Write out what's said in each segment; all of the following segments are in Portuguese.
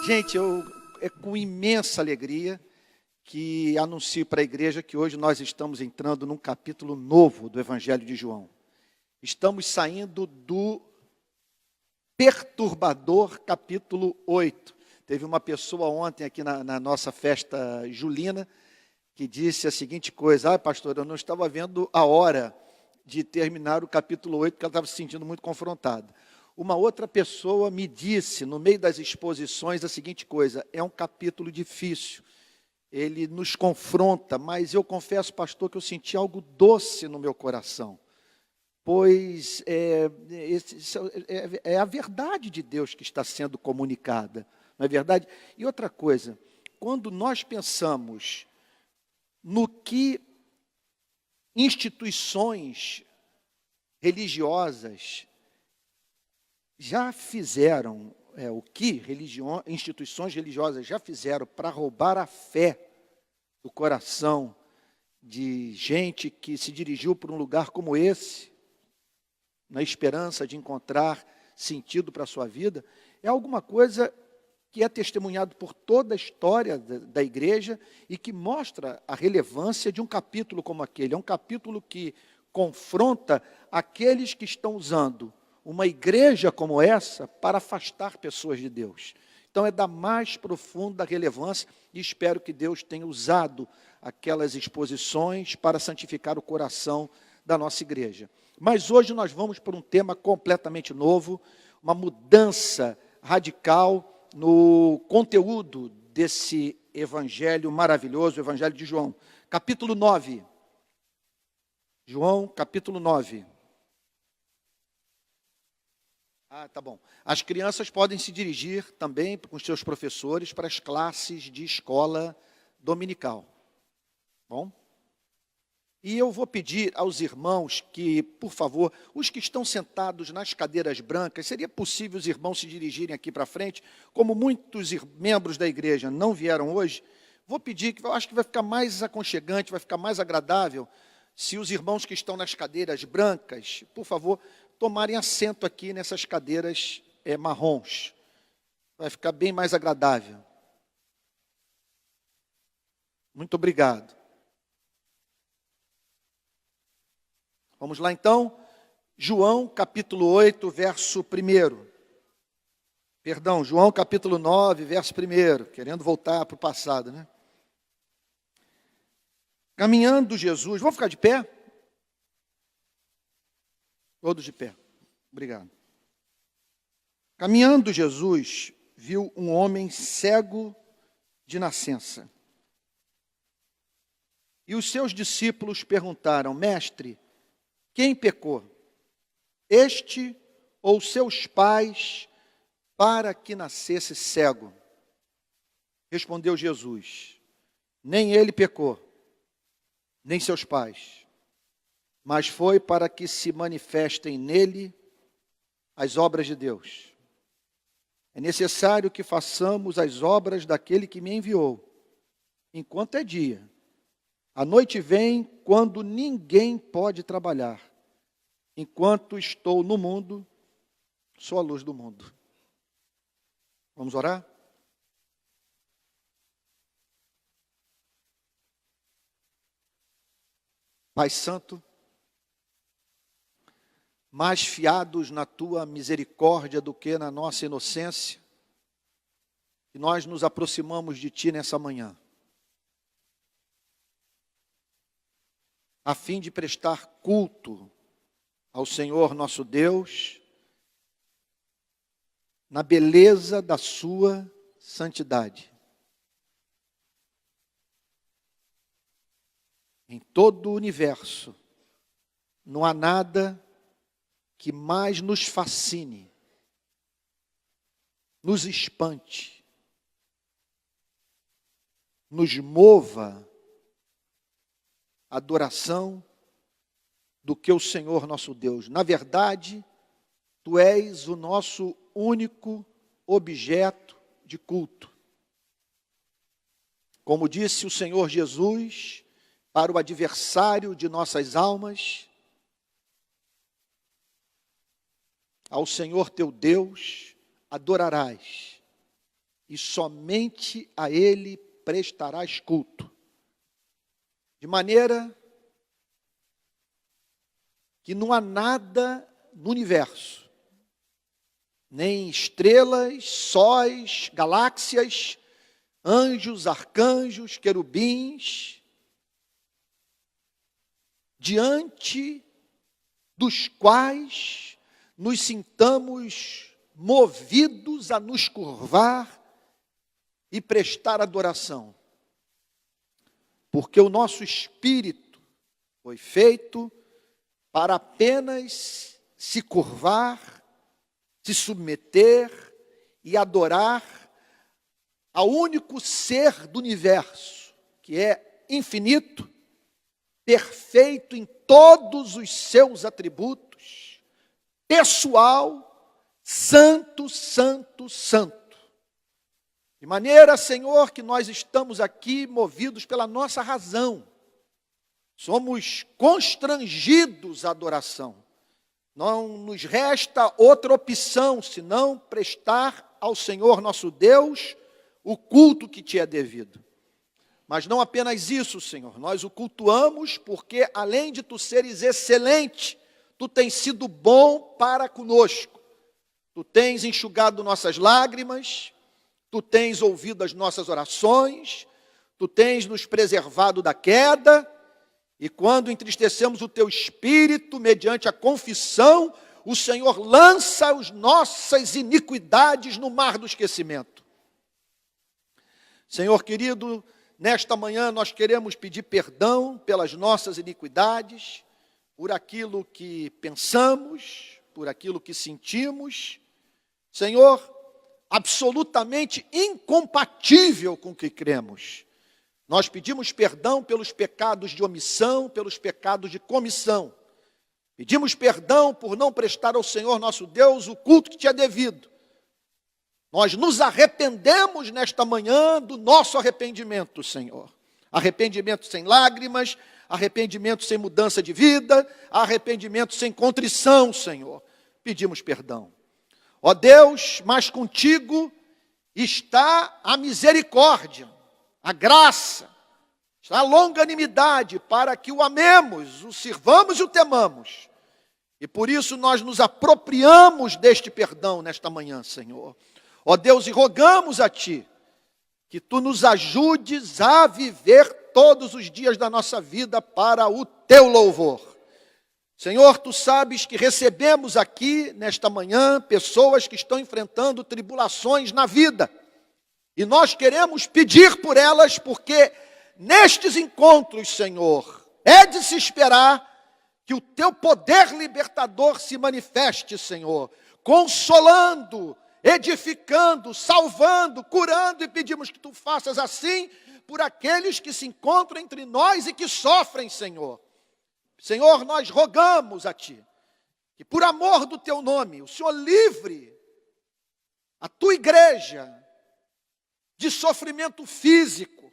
Gente, é com imensa alegria que anuncio para a igreja que hoje nós estamos entrando num capítulo novo do Evangelho de João. Estamos saindo do perturbador capítulo 8. Teve uma pessoa ontem aqui na nossa festa julina que disse a seguinte coisa: pastor, eu não estava vendo a hora de terminar o capítulo 8, porque ela estava se sentindo muito confrontada. Uma outra pessoa me disse, no meio das exposições, a seguinte coisa: é um capítulo difícil, ele nos confronta, mas eu confesso, pastor, que eu senti algo doce no meu coração, pois é a verdade de Deus que está sendo comunicada, não é verdade? E outra coisa, quando nós pensamos no que instituições religiosas já fizeram, instituições religiosas já fizeram para roubar a fé do coração de gente que se dirigiu por um lugar como esse, na esperança de encontrar sentido para a sua vida, é alguma coisa que é testemunhado por toda a história da igreja e que mostra a relevância de um capítulo como aquele. É um capítulo que confronta aqueles que estão usando uma igreja como essa para afastar pessoas de Deus. Então é da mais profunda relevância e espero que Deus tenha usado aquelas exposições para santificar o coração da nossa igreja. Mas hoje nós vamos por um tema completamente novo, uma mudança radical no conteúdo desse evangelho maravilhoso, o Evangelho de João. Capítulo 9. João, capítulo 9. Tá bom. As crianças podem se dirigir também com os seus professores para as classes de escola dominical. Bom? E eu vou pedir aos irmãos que, por favor, os que estão sentados nas cadeiras brancas, seria possível os irmãos se dirigirem aqui para frente? Como muitos membros da igreja não vieram hoje, vou pedir, que eu acho que vai ficar mais aconchegante, vai ficar mais agradável, se os irmãos que estão nas cadeiras brancas, por favor, tomarem assento aqui nessas cadeiras marrons. Vai ficar bem mais agradável. Muito obrigado. Vamos lá então, João capítulo 8, verso 1. Perdão, João capítulo 9, verso 1, querendo voltar para o passado, né? Caminhando Jesus, vamos ficar de pé? Todos de pé, obrigado. Caminhando Jesus, viu um homem cego de nascença. E os seus discípulos perguntaram: mestre, quem pecou? Este ou seus pais, para que nascesse cego? Respondeu Jesus: nem ele pecou, nem seus pais, mas foi para que se manifestem nele as obras de Deus. É necessário que façamos as obras daquele que me enviou, enquanto é dia. A noite vem quando ninguém pode trabalhar. Enquanto estou no mundo, sou a luz do mundo. Vamos orar? Pai Santo, mais fiados na Tua misericórdia do que na nossa inocência, que nós nos aproximamos de Ti nessa manhã, a fim de prestar culto ao Senhor nosso Deus, na beleza da sua santidade. Em todo o universo, não há nada que mais nos fascine, nos espante, nos mova a adoração do que o Senhor nosso Deus. Na verdade, Tu és o nosso único objeto de culto. Como disse o Senhor Jesus para o adversário de nossas almas: ao Senhor teu Deus adorarás, e somente a Ele prestarás culto. De maneira que não há nada no universo, nem estrelas, sóis, galáxias, anjos, arcanjos, querubins, diante dos quais nos sintamos movidos a nos curvar e prestar adoração. Porque o nosso espírito foi feito para apenas se curvar, se submeter e adorar ao único ser do universo, que é infinito, perfeito em todos os seus atributos, pessoal, santo, santo, santo. De maneira, Senhor, que nós estamos aqui movidos pela nossa razão. Somos constrangidos à adoração. Não nos resta outra opção, senão prestar ao Senhor nosso Deus o culto que te é devido. Mas não apenas isso, Senhor, nós o cultuamos porque, além de tu seres excelente, tu tens sido bom para conosco. Tu tens enxugado nossas lágrimas, tu tens ouvido as nossas orações, tu tens nos preservado da queda, e quando entristecemos o teu espírito, mediante a confissão, o Senhor lança as nossas iniquidades no mar do esquecimento. Senhor querido, nesta manhã nós queremos pedir perdão pelas nossas iniquidades, por aquilo que pensamos, por aquilo que sentimos. Senhor, absolutamente incompatível com o que cremos. Nós pedimos perdão pelos pecados de omissão, pelos pecados de comissão. Pedimos perdão por não prestar ao Senhor nosso Deus o culto que te é devido. Nós nos arrependemos nesta manhã do nosso arrependimento, Senhor. Arrependimento sem lágrimas, arrependimento sem mudança de vida, arrependimento sem contrição, Senhor. Pedimos perdão. Ó Deus, mas contigo está a misericórdia, a graça, a longanimidade, para que o amemos, o sirvamos e o temamos. E por isso nós nos apropriamos deste perdão nesta manhã, Senhor. Ó Deus, e rogamos a Ti, que Tu nos ajudes a viver todos os dias da nossa vida para o Teu louvor. Senhor, Tu sabes que recebemos aqui, nesta manhã, pessoas que estão enfrentando tribulações na vida. E nós queremos pedir por elas, porque nestes encontros, Senhor, é de se esperar que o Teu poder libertador se manifeste, Senhor, consolando, edificando, salvando, curando, e pedimos que Tu faças assim por aqueles que se encontram entre nós e que sofrem, Senhor. Senhor, nós rogamos a Ti, que por amor do Teu nome, o Senhor livre a Tua igreja de sofrimento físico,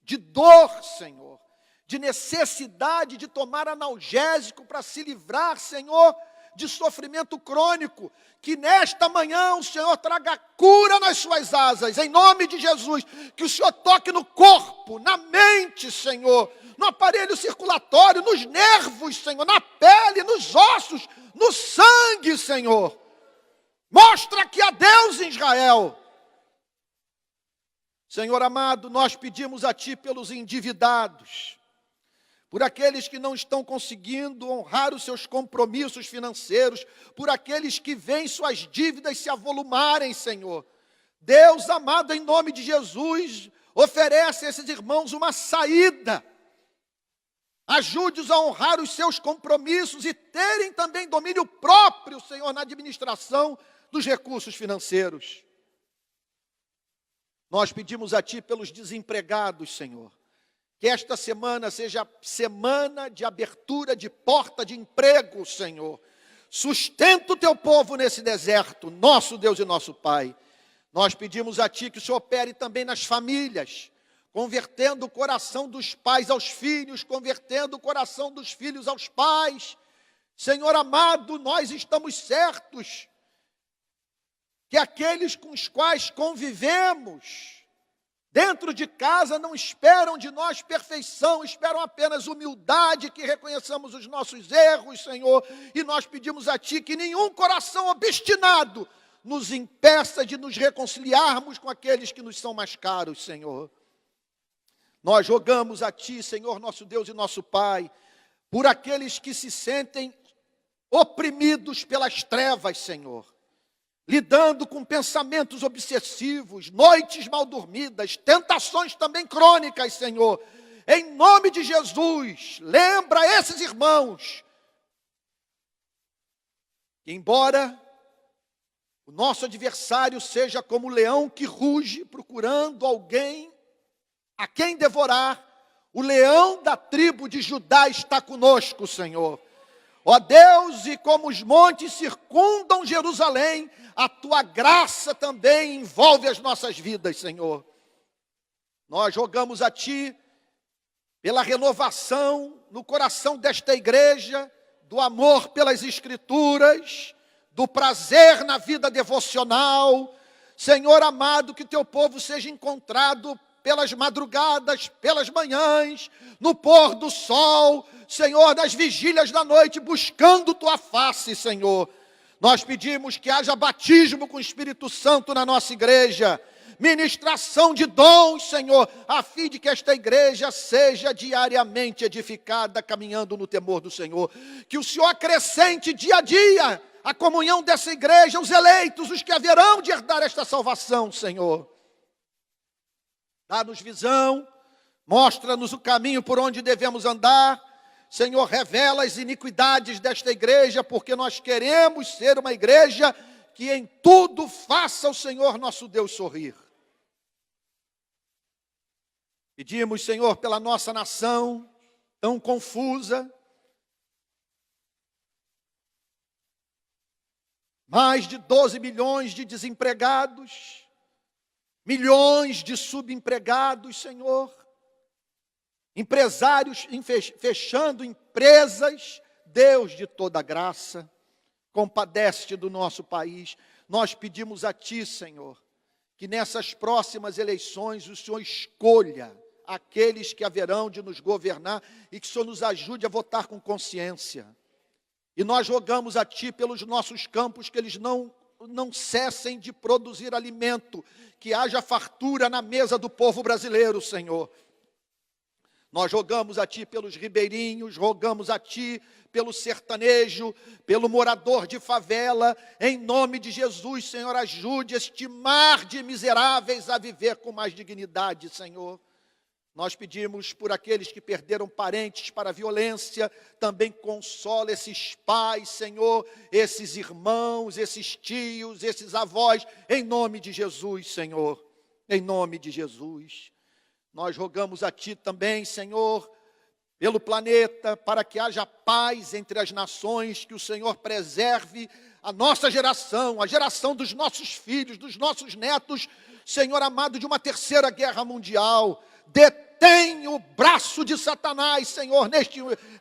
de dor, Senhor, de necessidade de tomar analgésico para se livrar, Senhor, de sofrimento crônico. Que nesta manhã o Senhor traga cura nas suas asas, em nome de Jesus. Que o Senhor toque no corpo, na mente, Senhor, no aparelho circulatório, nos nervos, Senhor, na pele, nos ossos, no sangue, Senhor. Mostra que há Deus em Israel. Senhor amado, nós pedimos a Ti pelos endividados, por aqueles que não estão conseguindo honrar os seus compromissos financeiros, por aqueles que veem suas dívidas se avolumarem, Senhor. Deus amado, em nome de Jesus, oferece a esses irmãos uma saída. Ajude-os a honrar os seus compromissos e terem também domínio próprio, Senhor, na administração dos recursos financeiros. Nós pedimos a Ti pelos desempregados, Senhor. Que esta semana seja semana de abertura de porta de emprego, Senhor. Sustenta o Teu povo nesse deserto, nosso Deus e nosso Pai. Nós pedimos a Ti que o Senhor opere também nas famílias, convertendo o coração dos pais aos filhos, convertendo o coração dos filhos aos pais. Senhor amado, nós estamos certos que aqueles com os quais convivemos dentro de casa não esperam de nós perfeição, esperam apenas humildade, que reconheçamos os nossos erros, Senhor, e nós pedimos a Ti que nenhum coração obstinado nos impeça de nos reconciliarmos com aqueles que nos são mais caros, Senhor. Nós rogamos a Ti, Senhor, nosso Deus e nosso Pai, por aqueles que se sentem oprimidos pelas trevas, Senhor, lidando com pensamentos obsessivos, noites mal dormidas, tentações também crônicas, Senhor. Em nome de Jesus, lembra esses irmãos, que embora o nosso adversário seja como o leão que ruge, procurando alguém a quem devorar, o leão da tribo de Judá está conosco, Senhor. Ó Deus, e como os montes circundam Jerusalém, a Tua graça também envolve as nossas vidas, Senhor. Nós rogamos a Ti pela renovação no coração desta igreja, do amor pelas Escrituras, do prazer na vida devocional. Senhor amado, que Teu povo seja encontrado pelas madrugadas, pelas manhãs, no pôr do sol, Senhor, nas vigílias da noite, buscando Tua face, Senhor. Nós pedimos que haja batismo com o Espírito Santo na nossa igreja, ministração de dons, Senhor, a fim de que esta igreja seja diariamente edificada, caminhando no temor do Senhor. Que o Senhor acrescente dia a dia a comunhão dessa igreja, os eleitos, os que haverão de herdar esta salvação, Senhor. Dá-nos visão, mostra-nos o caminho por onde devemos andar. Senhor, revela as iniquidades desta igreja, porque nós queremos ser uma igreja que em tudo faça o Senhor nosso Deus sorrir. Pedimos, Senhor, pela nossa nação tão confusa, mais de 12 milhões de desempregados, milhões de subempregados, Senhor, empresários fechando empresas. Deus de toda graça, compadece-te do nosso país. Nós pedimos a Ti, Senhor, que nessas próximas eleições o Senhor escolha aqueles que haverão de nos governar e que o Senhor nos ajude a votar com consciência. E nós rogamos a Ti pelos nossos campos, que eles não cessem de produzir alimento, que haja fartura na mesa do povo brasileiro, Senhor. Nós rogamos a Ti pelos ribeirinhos, rogamos a Ti pelo sertanejo, pelo morador de favela. Em nome de Jesus, Senhor, ajude este mar de miseráveis a viver com mais dignidade, Senhor. Nós pedimos por aqueles que perderam parentes para a violência, também consola esses pais, Senhor, esses irmãos, esses tios, esses avós, em nome de Jesus, Senhor, em nome de Jesus. Nós rogamos a Ti também, Senhor, pelo planeta, para que haja paz entre as nações, que o Senhor preserve a nossa geração, a geração dos nossos filhos, dos nossos netos, Senhor amado, de uma terceira guerra mundial. Detém o braço de Satanás, Senhor,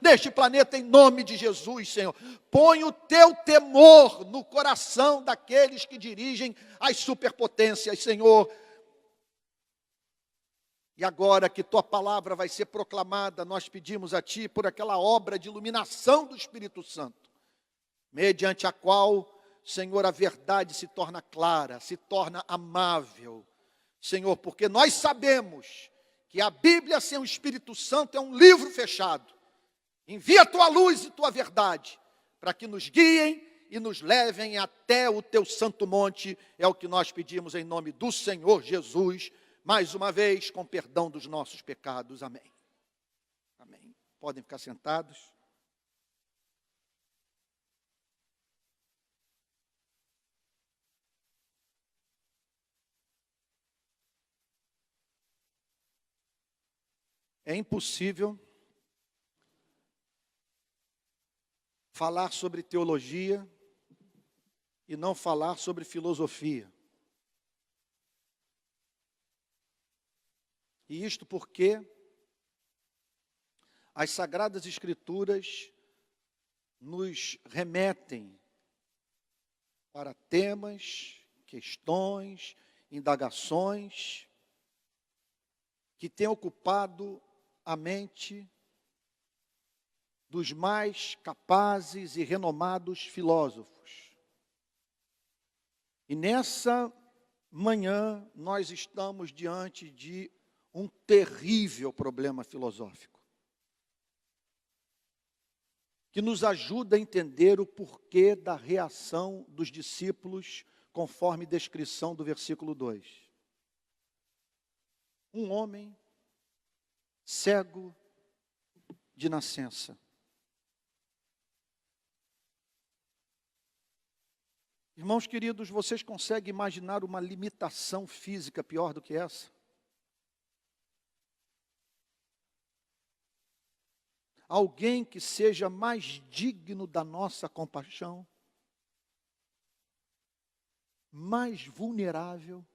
neste planeta, em nome de Jesus, Senhor. Põe o Teu temor no coração daqueles que dirigem as superpotências, Senhor. E agora que Tua palavra vai ser proclamada, nós pedimos a Ti por aquela obra de iluminação do Espírito Santo, mediante a qual, Senhor, a verdade se torna clara, se torna amável, Senhor, porque nós sabemos que a Bíblia sem o Espírito Santo é um livro fechado. Envia Tua luz e Tua verdade, para que nos guiem e nos levem até o Teu santo monte. É o que nós pedimos em nome do Senhor Jesus, mais uma vez, com perdão dos nossos pecados. Amém. Amém. Podem ficar sentados. É impossível falar sobre teologia e não falar sobre filosofia. E isto porque as Sagradas Escrituras nos remetem para temas questões, indagações que têm ocupado a mente dos mais capazes e renomados filósofos. E nessa manhã nós estamos diante de um terrível problema filosófico, que nos ajuda a entender o porquê da reação dos discípulos, conforme descrição do versículo 2. Um homem cego de nascença. Irmãos queridos, vocês conseguem imaginar uma limitação física pior do que essa? Alguém que seja mais digno da nossa compaixão, mais vulnerável.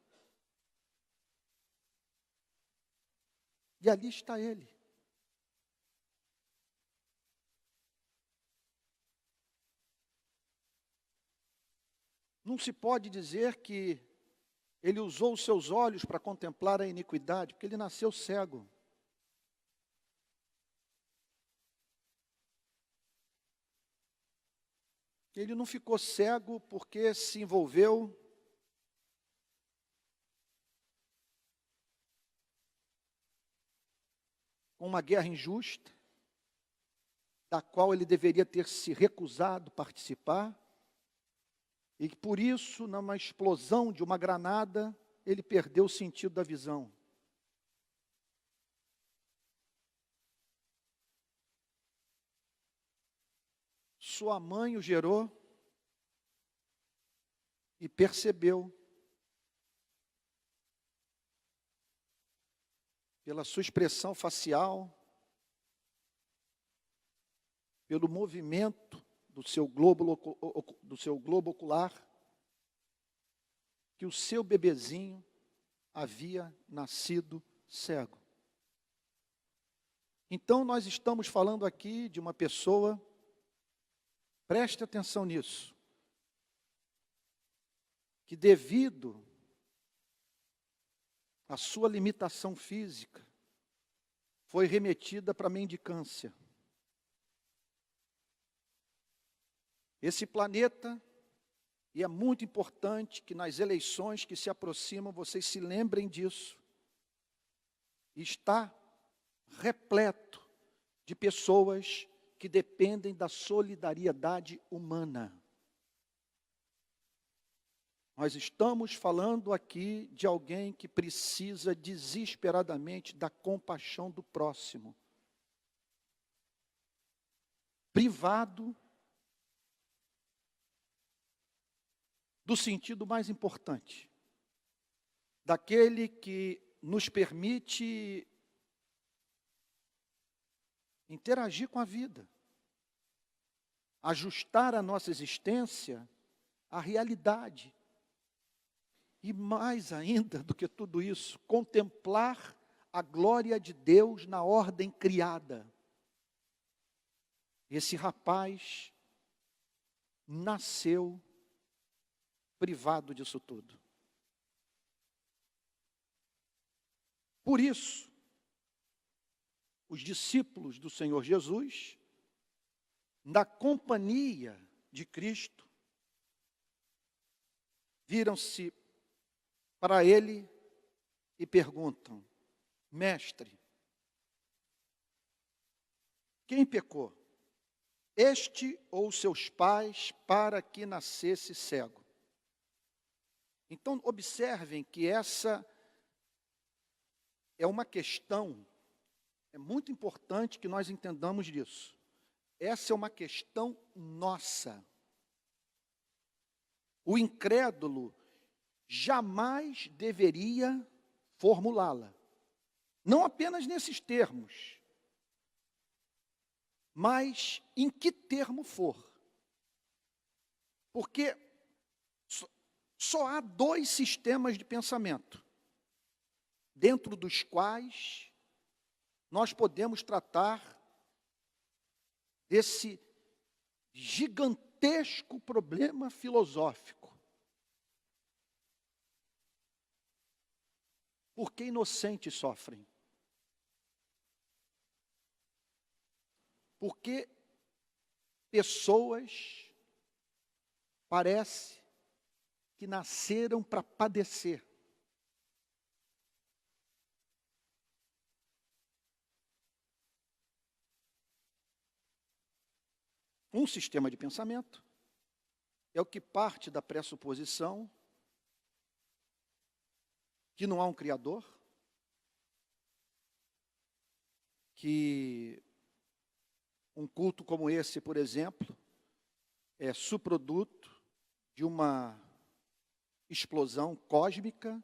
E ali está ele. Não se pode dizer que ele usou os seus olhos para contemplar a iniquidade, porque ele nasceu cego. Ele não ficou cego porque se envolveu com uma guerra injusta, da qual ele deveria ter se recusado participar, e que por isso, numa explosão de uma granada, ele perdeu o sentido da visão. Sua mãe o gerou e percebeu, pela sua expressão facial, pelo movimento do seu globo ocular, que o seu bebezinho havia nascido cego. Então nós estamos falando aqui de uma pessoa, preste atenção nisso, que devido à sua limitação física, foi remetida para a mendicância. Esse planeta, e é muito importante que nas eleições que se aproximam, vocês se lembrem disso, está repleto de pessoas que dependem da solidariedade humana. Nós estamos falando aqui de alguém que precisa desesperadamente da compaixão do próximo. Privado do sentido mais importante, daquele que nos permite interagir com a vida, ajustar a nossa existência à realidade. E mais ainda do que tudo isso, contemplar a glória de Deus na ordem criada. Esse rapaz nasceu privado disso tudo. Por isso, os discípulos do Senhor Jesus, na companhia de Cristo, viram-se para ele e perguntam: Mestre, quem pecou? Este ou seus pais, para que nascesse cego? Então, observem que essa é uma questão, é muito importante que nós entendamos disso. Essa é uma questão nossa. O incrédulo jamais deveria formulá-la. Não apenas nesses termos, mas em que termo for. Porque só há dois sistemas de pensamento, dentro dos quais nós podemos tratar desse gigantesco problema filosófico. Por que inocentes sofrem? Por que pessoas parece que nasceram para padecer? Um sistema de pensamento é o que parte da pressuposição que não há um Criador, que um culto como esse, por exemplo, é subproduto de uma explosão cósmica,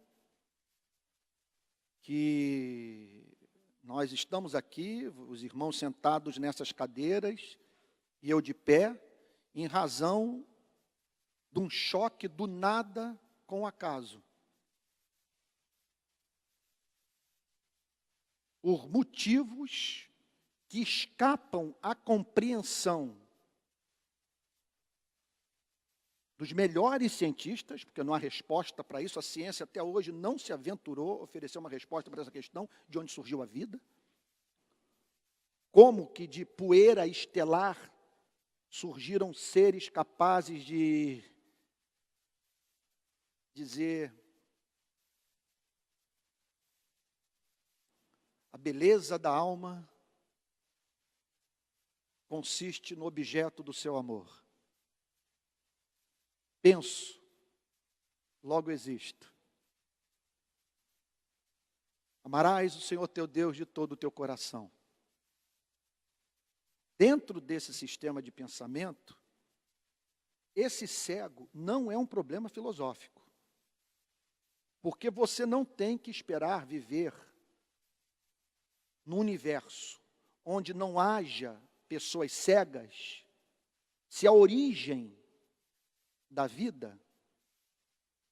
que nós estamos aqui, os irmãos sentados nessas cadeiras, e eu de pé, em razão de um choque do nada com o acaso. Por motivos que escapam à compreensão dos melhores cientistas, porque não há resposta para isso, a ciência até hoje não se aventurou a oferecer uma resposta para essa questão de onde surgiu a vida. Como que de poeira estelar surgiram seres capazes de dizer a beleza da alma consiste no objeto do seu amor. Penso, logo existo. Amarás o Senhor teu Deus de todo o teu coração. Dentro desse sistema de pensamento, esse cego não é um problema filosófico. Porque você não tem que esperar viver num universo onde não haja pessoas cegas, se a origem da vida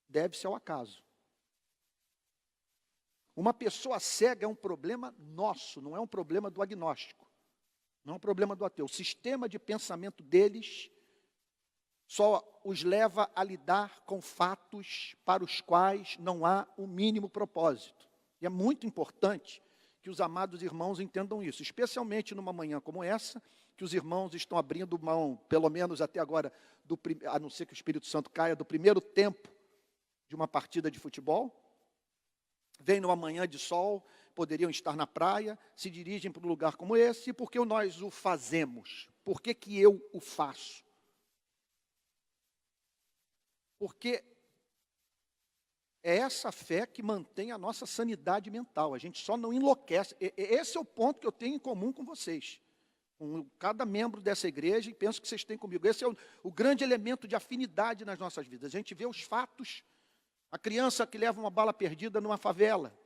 deve-se ao acaso. Uma pessoa cega é um problema nosso, não é um problema do agnóstico. Não é um problema do ateu. O sistema de pensamento deles só os leva a lidar com fatos para os quais não há o mínimo propósito. E é muito importante que os amados irmãos entendam isso, especialmente numa manhã como essa, que os irmãos estão abrindo mão, pelo menos até agora, a não ser que o Espírito Santo caia, do primeiro tempo de uma partida de futebol. Vêm numa manhã de sol, poderiam estar na praia, se dirigem para um lugar como esse, e por que nós o fazemos? Por que que eu o faço? Porque é essa fé que mantém a nossa sanidade mental, a gente só não enlouquece. Esse é o ponto que eu tenho em comum com vocês, com cada membro dessa igreja, e penso que vocês têm comigo. Esse é o grande elemento de afinidade nas nossas vidas. A gente vê os fatos, a criança que leva uma bala perdida numa favela.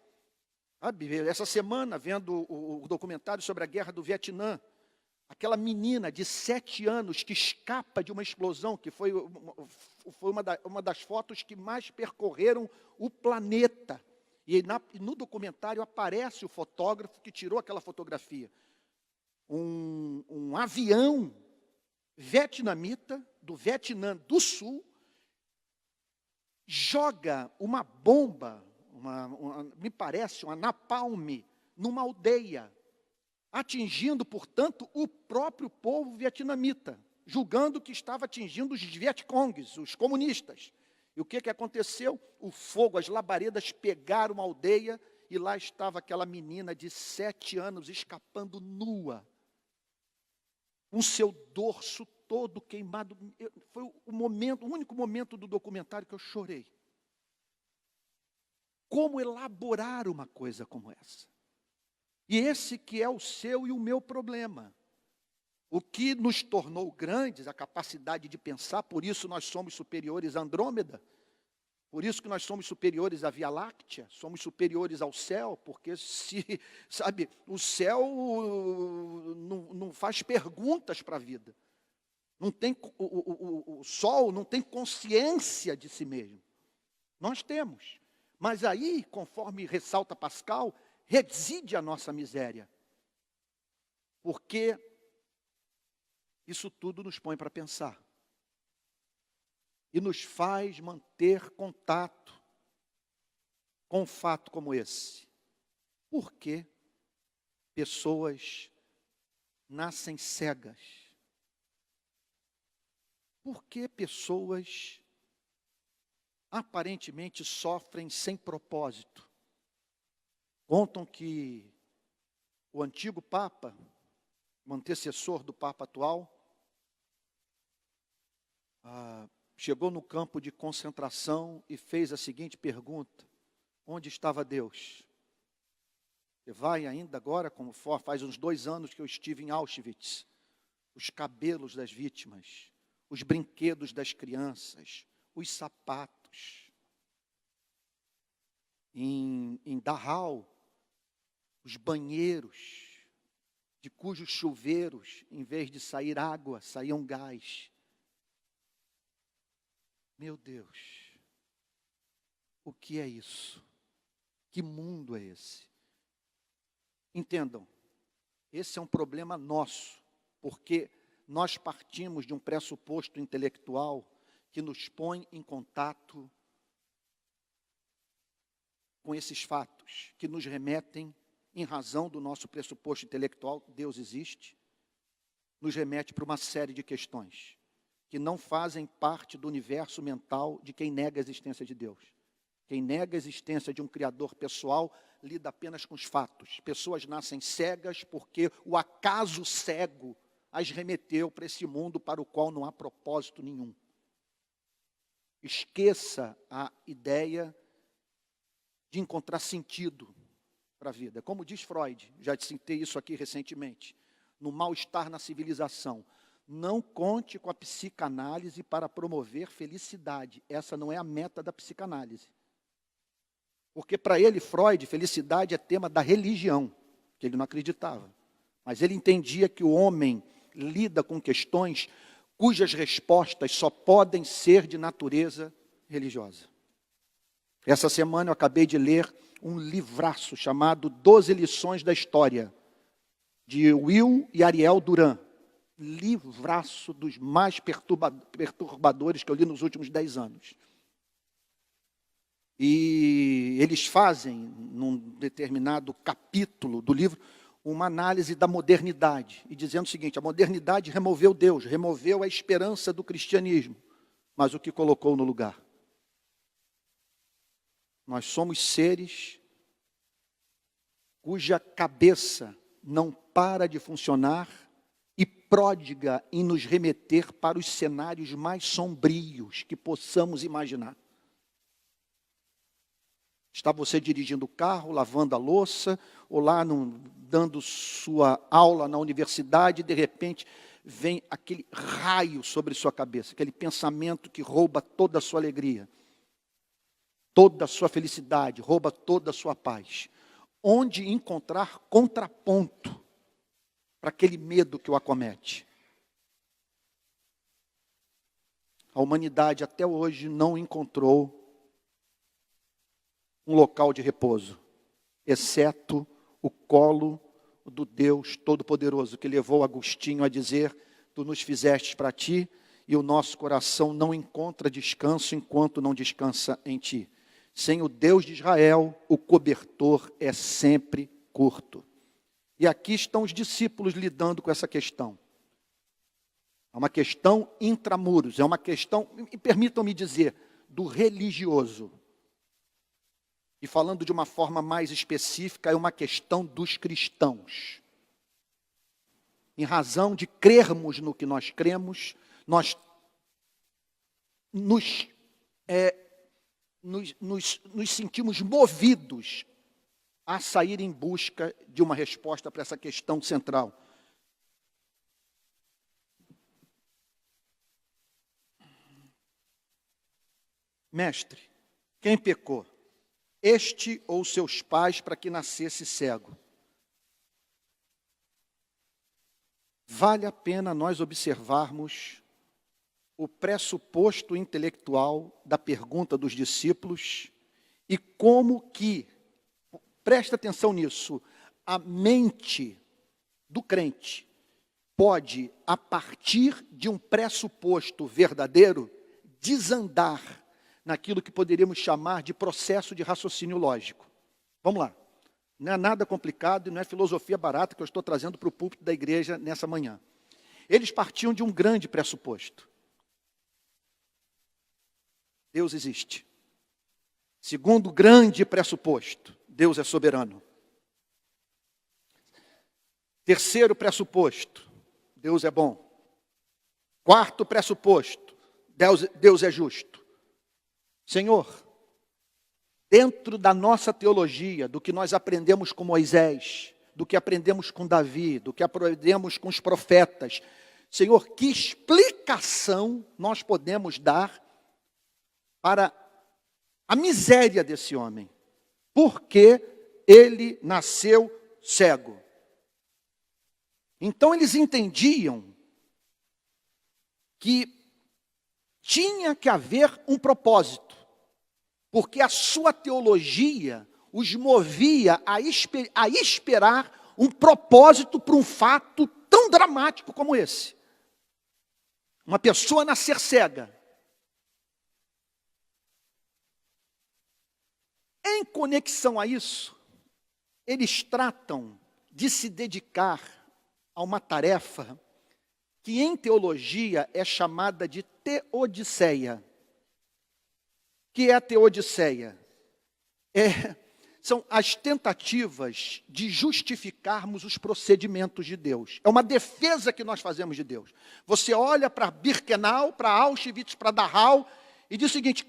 Sabe, essa semana, vendo o documentário sobre a guerra do Vietnã, aquela menina de 7 anos que escapa de uma explosão, que foi uma das fotos que mais percorreram o planeta. E no documentário aparece o fotógrafo que tirou aquela fotografia. Um avião vietnamita, do Vietnã do Sul, joga uma bomba, me parece, uma napalm, numa aldeia, atingindo, portanto, o próprio povo vietnamita, julgando que estava atingindo os Vietcongs, os comunistas. E o que aconteceu? O fogo, as labaredas pegaram uma aldeia e lá estava aquela menina de 7 anos escapando nua, com seu dorso todo queimado. Foi o único momento do documentário que eu chorei. Como elaborar uma coisa como essa? E esse que é o seu e o meu problema. O que nos tornou grandes, a capacidade de pensar, por isso nós somos superiores a Andrômeda, por isso que nós somos superiores à Via Láctea, somos superiores ao céu, porque sabe, o céu não faz perguntas para a vida. Não tem, o sol não tem consciência de si mesmo. Nós temos. Mas aí, conforme ressalta Pascal, reside a nossa miséria. Porque isso tudo nos põe para pensar. E nos faz manter contato com um fato como esse? Por que pessoas nascem cegas? Por que pessoas aparentemente sofrem sem propósito? Contam que o antigo Papa, o antecessor do Papa atual, chegou no campo de concentração e fez a seguinte pergunta: onde estava Deus? Você vai ainda agora, como faz uns 2 anos que eu estive em Auschwitz, os cabelos das vítimas, os brinquedos das crianças, os sapatos. Em Dachau, os banheiros, de cujos chuveiros, em vez de sair água, saíam gás. Meu Deus, o que é isso? Que mundo é esse? Entendam, esse é um problema nosso, porque nós partimos de um pressuposto intelectual que nos põe em contato com esses fatos, que nos remetem, em razão do nosso pressuposto intelectual, Deus existe, nos remete para uma série de questões que não fazem parte do universo mental de quem nega a existência de Deus. Quem nega a existência de um Criador pessoal lida apenas com os fatos. Pessoas nascem cegas porque o acaso cego as remeteu para esse mundo para o qual não há propósito nenhum. Esqueça a ideia de encontrar sentido para a vida. Como diz Freud, já citei isso aqui recentemente, no mal-estar na civilização. Não conte com a psicanálise para promover felicidade. Essa não é a meta da psicanálise. Porque para ele, Freud, felicidade é tema da religião, que ele não acreditava. Mas ele entendia que o homem lida com questões cujas respostas só podem ser de natureza religiosa. Essa semana eu acabei de ler um livraço chamado 12 Lições da História, de Will e Ariel Duran. Livraço dos mais perturbadores que eu li nos últimos 10 anos. E eles fazem, num determinado capítulo do livro, uma análise da modernidade, e dizendo o seguinte: a modernidade removeu Deus, removeu a esperança do cristianismo, mas o que colocou no lugar? Nós somos seres cuja cabeça não para de funcionar e pródiga em nos remeter para os cenários mais sombrios que possamos imaginar. Está você dirigindo o carro, lavando a louça, ou lá dando sua aula na universidade, e de repente vem aquele raio sobre sua cabeça, aquele pensamento que rouba toda a sua alegria, toda a sua felicidade, rouba toda a sua paz. Onde encontrar contraponto para aquele medo que o acomete? A humanidade até hoje não encontrou um local de repouso, exceto o colo do Deus Todo-Poderoso, que levou Agostinho a dizer: tu nos fizestes para ti, e o nosso coração não encontra descanso enquanto não descansa em ti. Sem o Deus de Israel, o cobertor é sempre curto. E aqui estão os discípulos lidando com essa questão. É uma questão intramuros, é uma questão, e permitam-me dizer, do religioso. E falando de uma forma mais específica, é uma questão dos cristãos. Em razão de crermos no que nós cremos, nós nos sentimos movidos a sair em busca de uma resposta para essa questão central. Mestre, quem pecou? Este ou seus pais, para que nascesse cego? Vale a pena nós observarmos o pressuposto intelectual da pergunta dos discípulos e como que, presta atenção nisso, a mente do crente pode, a partir de um pressuposto verdadeiro, desandar naquilo que poderíamos chamar de processo de raciocínio lógico. Vamos lá. Não é nada complicado e não é filosofia barata que eu estou trazendo para o púlpito da igreja nessa manhã. Eles partiam de um grande pressuposto. Deus existe. Segundo grande pressuposto, Deus é soberano. Terceiro pressuposto, Deus é bom. Quarto pressuposto, Deus é justo. Senhor, dentro da nossa teologia, do que nós aprendemos com Moisés, do que aprendemos com Davi, do que aprendemos com os profetas, Senhor, que explicação nós podemos dar para a miséria desse homem? Por que ele nasceu cego? Então eles entendiam que tinha que haver um propósito, porque a sua teologia os movia a esperar um propósito para um fato tão dramático como esse. Uma pessoa nascer cega. Em conexão a isso, eles tratam de se dedicar a uma tarefa que em teologia é chamada de teodiceia. O que é a teodiceia? São as tentativas de justificarmos os procedimentos de Deus. É uma defesa que nós fazemos de Deus. Você olha para Birkenau, para Auschwitz, para Dachau e diz o seguinte: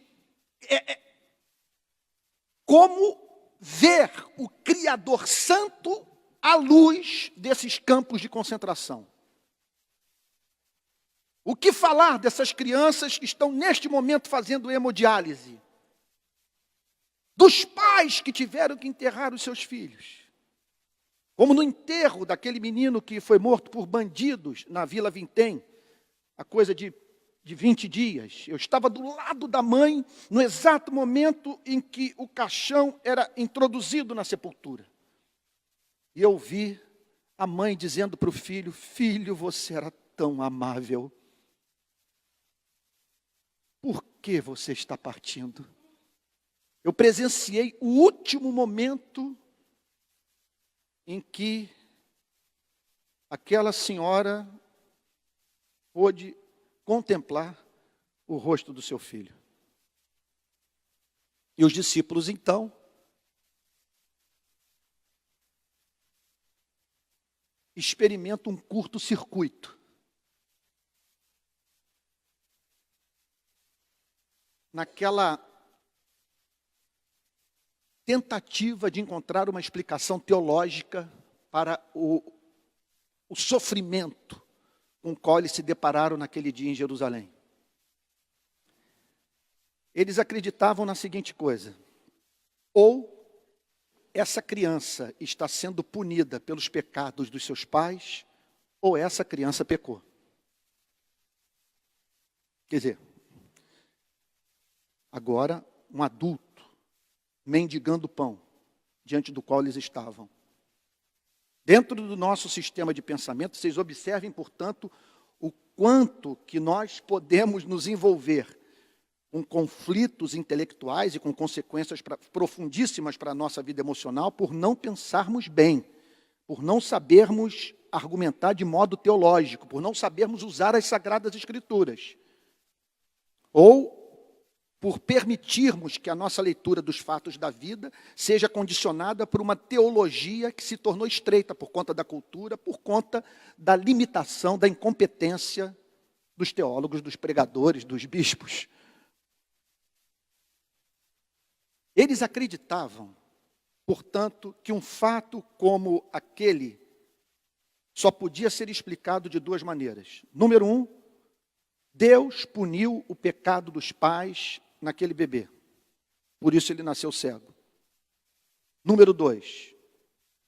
como ver o Criador Santo à luz desses campos de concentração? O que falar dessas crianças que estão neste momento fazendo hemodiálise? Dos pais que tiveram que enterrar os seus filhos? Como no enterro daquele menino que foi morto por bandidos na Vila Vintém, há coisa de 20 dias. Eu estava do lado da mãe no exato momento em que o caixão era introduzido na sepultura. E eu vi a mãe dizendo para o filho: filho, você era tão amável. Por que você está partindo? Eu presenciei o último momento em que aquela senhora pôde contemplar o rosto do seu filho. E os discípulos, então, experimentam um curto-circuito. Naquela tentativa de encontrar uma explicação teológica para o sofrimento com o qual eles se depararam naquele dia em Jerusalém. Eles acreditavam na seguinte coisa: ou essa criança está sendo punida pelos pecados dos seus pais, ou essa criança pecou. Quer dizer, agora um adulto mendigando pão diante do qual eles estavam. Dentro do nosso sistema de pensamento, vocês observem, portanto, o quanto que nós podemos nos envolver com conflitos intelectuais e com consequências profundíssimas para a nossa vida emocional por não pensarmos bem, por não sabermos argumentar de modo teológico, por não sabermos usar as Sagradas Escrituras. Ou por permitirmos que a nossa leitura dos fatos da vida seja condicionada por uma teologia que se tornou estreita por conta da cultura, por conta da limitação, da incompetência dos teólogos, dos pregadores, dos bispos. Eles acreditavam, portanto, que um fato como aquele só podia ser explicado de duas maneiras. Número um, Deus puniu o pecado dos pais naquele bebê. Por isso ele nasceu cego. Número 2,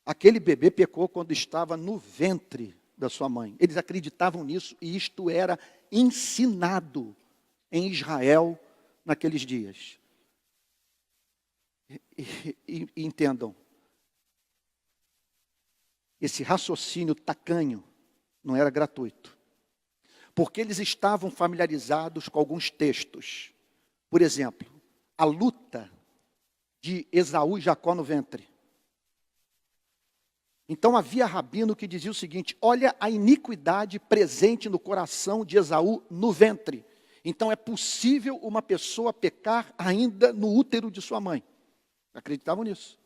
aquele bebê pecou quando estava no ventre da sua mãe. Eles acreditavam nisso e isto era ensinado em Israel naqueles dias. E entendam, esse raciocínio tacanho não era gratuito, porque eles estavam familiarizados com alguns textos. Por exemplo, a luta de Esaú e Jacó no ventre. Então havia rabino que dizia o seguinte: olha a iniquidade presente no coração de Esaú no ventre. Então é possível uma pessoa pecar ainda no útero de sua mãe. Acreditavam nisso.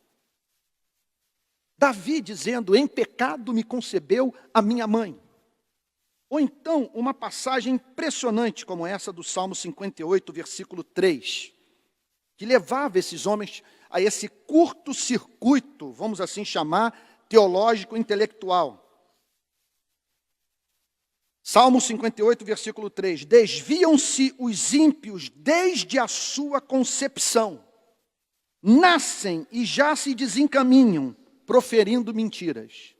Davi dizendo: em pecado me concebeu a minha mãe. Ou então uma passagem impressionante como essa do Salmo 58, versículo 3, que levava esses homens a esse curto-circuito, vamos assim chamar, teológico intelectual. Salmo 58, versículo 3. Desviam-se os ímpios desde a sua concepção. Nascem e já se desencaminham, proferindo mentiras.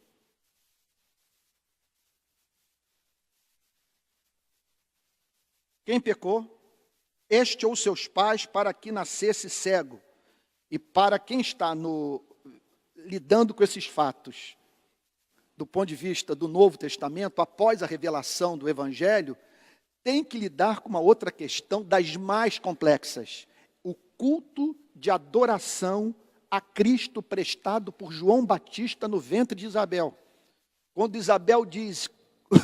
Quem pecou? Este ou seus pais, para que nascesse cego. E para quem está lidando com esses fatos, do ponto de vista do Novo Testamento, após a revelação do Evangelho, tem que lidar com uma outra questão das mais complexas. O culto de adoração a Cristo prestado por João Batista no ventre de Isabel. Quando Isabel diz: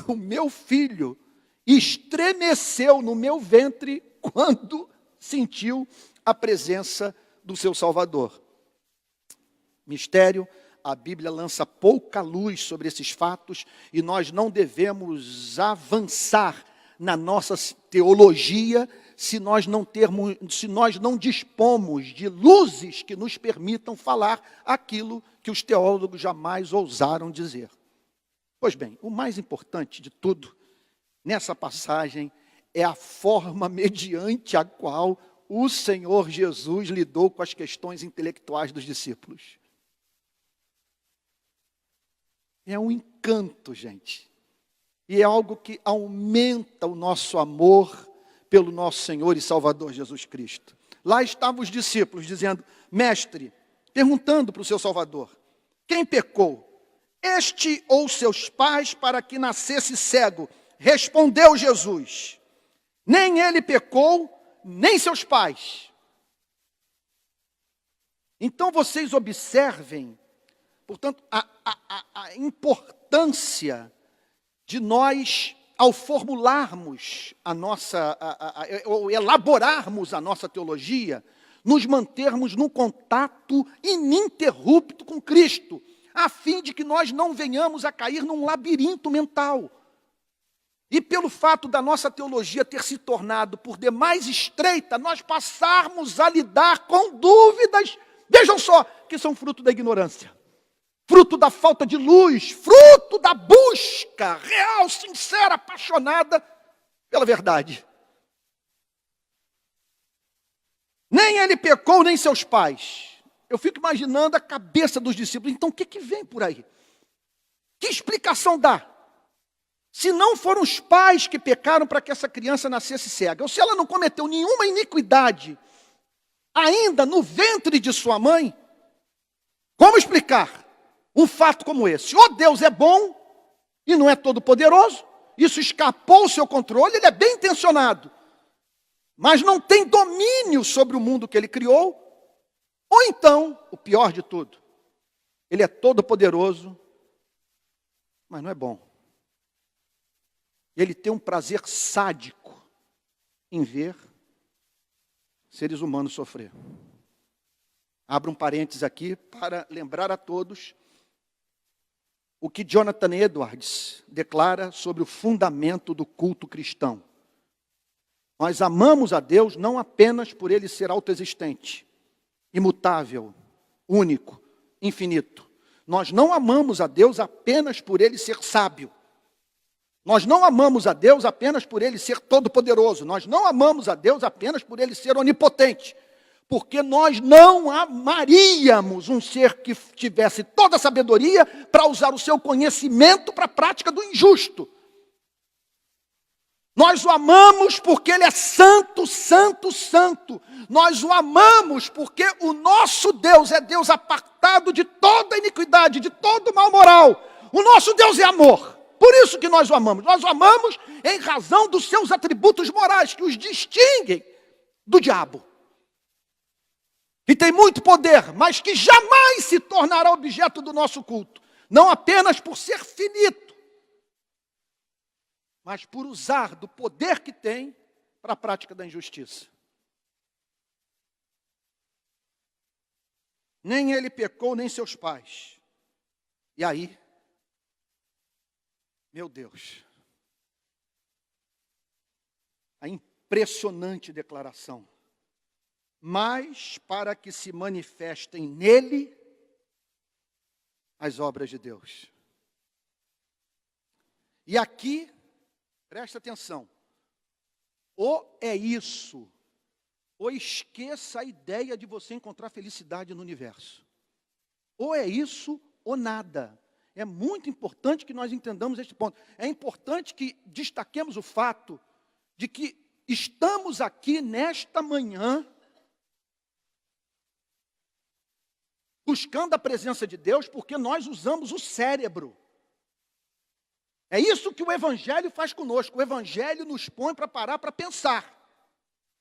o meu filho estremeceu no meu ventre quando sentiu a presença do seu Salvador. Mistério, a Bíblia lança pouca luz sobre esses fatos e nós não devemos avançar na nossa teologia se nós não dispomos de luzes que nos permitam falar aquilo que os teólogos jamais ousaram dizer. Pois bem, o mais importante de tudo nessa passagem é a forma mediante a qual o Senhor Jesus lidou com as questões intelectuais dos discípulos. É um encanto, gente. E é algo que aumenta o nosso amor pelo nosso Senhor e Salvador Jesus Cristo. Lá estavam os discípulos dizendo: mestre, perguntando para o seu Salvador: quem pecou? Este ou seus pais, para que nascesse cego? Respondeu Jesus: nem ele pecou, nem seus pais. Então vocês observem, portanto, a importância de nós, ao formularmos ou elaborarmos a nossa teologia, nos mantermos num contato ininterrupto com Cristo, a fim de que nós não venhamos a cair num labirinto mental. E pelo fato da nossa teologia ter se tornado por demais estreita, nós passarmos a lidar com dúvidas, vejam só, que são fruto da ignorância. Fruto da falta de luz, fruto da busca real, sincera, apaixonada pela verdade. Nem ele pecou, nem seus pais. Eu fico imaginando a cabeça dos discípulos. Então, o que vem por aí? Que explicação dá? Se não foram os pais que pecaram para que essa criança nascesse cega, ou se ela não cometeu nenhuma iniquidade ainda no ventre de sua mãe, como explicar um fato como esse? Ou Deus é bom e não é todo poderoso, isso escapou ao seu controle, ele é bem intencionado, mas não tem domínio sobre o mundo que ele criou. Ou então, o pior de tudo, ele é todo poderoso, mas não é bom. Ele tem um prazer sádico em ver seres humanos sofrer. Abro um parênteses aqui para lembrar a todos o que Jonathan Edwards declara sobre o fundamento do culto cristão. Nós amamos a Deus não apenas por Ele ser autoexistente, imutável, único, infinito. Nós não amamos a Deus apenas por Ele ser sábio. Nós não amamos a Deus apenas por Ele ser todo-poderoso. Nós não amamos a Deus apenas por Ele ser onipotente. Porque nós não amaríamos um ser que tivesse toda a sabedoria para usar o seu conhecimento para a prática do injusto. Nós o amamos porque Ele é santo, santo, santo. Nós o amamos porque o nosso Deus é Deus apartado de toda iniquidade, de todo mal moral. O nosso Deus é amor. Por isso que nós o amamos. Nós o amamos em razão dos seus atributos morais, que os distinguem do diabo. que tem muito poder, mas que jamais se tornará objeto do nosso culto. Não apenas por ser finito, mas por usar do poder que tem para a prática da injustiça. Nem ele pecou, nem seus pais. E aí, meu Deus, a impressionante declaração. Mas para que se manifestem nele as obras de Deus. E aqui, presta atenção, ou é isso, ou esqueça a ideia de você encontrar felicidade no universo. Ou é isso, ou nada. É muito importante que nós entendamos este ponto. É importante que destaquemos o fato de que estamos aqui nesta manhã buscando a presença de Deus porque nós usamos o cérebro. É isso que o Evangelho faz conosco. O Evangelho nos põe para parar para pensar.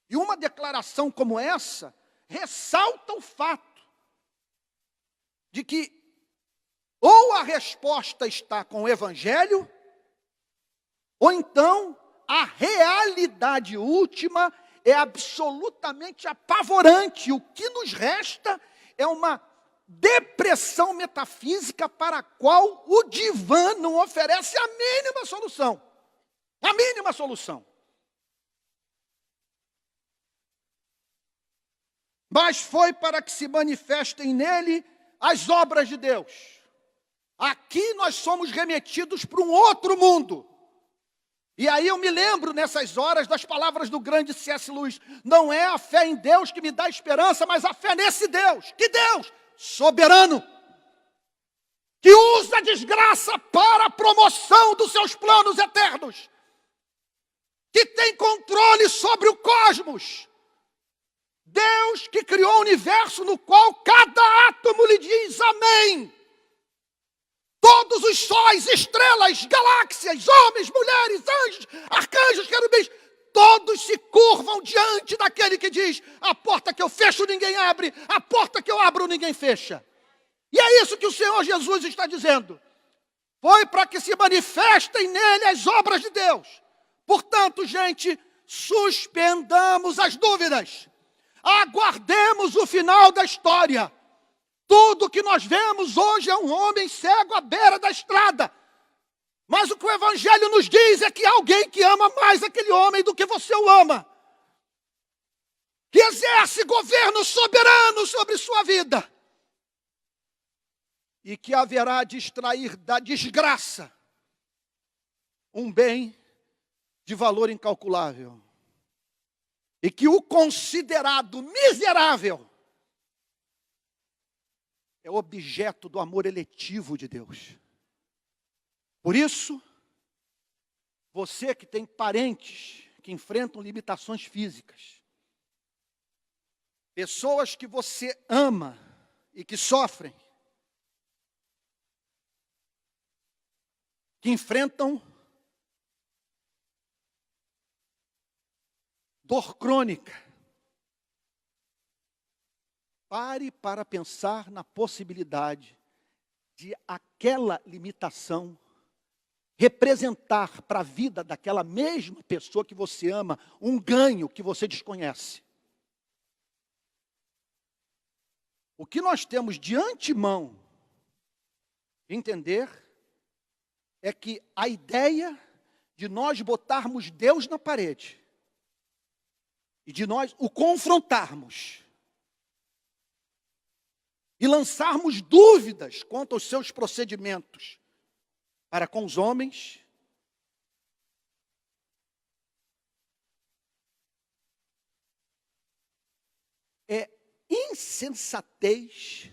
E uma declaração como essa ressalta o fato de que ou a resposta está com o Evangelho, ou então a realidade última é absolutamente apavorante. O que nos resta é uma depressão metafísica para a qual o divã não oferece a mínima solução. A mínima solução. Mas foi para que se manifestem nele as obras de Deus. Aqui nós somos remetidos para um outro mundo. E aí eu me lembro nessas horas das palavras do grande C.S. Lewis. Não é a fé em Deus que me dá esperança, mas a fé nesse Deus. Que Deus? Soberano. Que usa a desgraça para a promoção dos seus planos eternos. Que tem controle sobre o cosmos. Deus que criou o universo no qual cada átomo lhe diz amém. Todos os sóis, estrelas, galáxias, homens, mulheres, anjos, arcanjos, querubins, todos se curvam diante daquele que diz: a porta que eu fecho ninguém abre, a porta que eu abro ninguém fecha. E é isso que o Senhor Jesus está dizendo. Foi para que se manifestem nele as obras de Deus. Portanto, gente, suspendamos as dúvidas. Aguardemos o final da história. Tudo que nós vemos hoje é um homem cego à beira da estrada. Mas o que o Evangelho nos diz é que há alguém que ama mais aquele homem do que você o ama. Que exerce governo soberano sobre sua vida. E que haverá de extrair da desgraça um bem de valor incalculável. E que o considerado miserável é objeto do amor eletivo de Deus. Por isso, você que tem parentes que enfrentam limitações físicas, pessoas que você ama e que sofrem, que enfrentam dor crônica, pare para pensar na possibilidade de aquela limitação representar para a vida daquela mesma pessoa que você ama um ganho que você desconhece. O que nós temos de antemão entender é que a ideia de nós botarmos Deus na parede e de nós o confrontarmos e lançarmos dúvidas quanto aos seus procedimentos para com os homens, é insensatez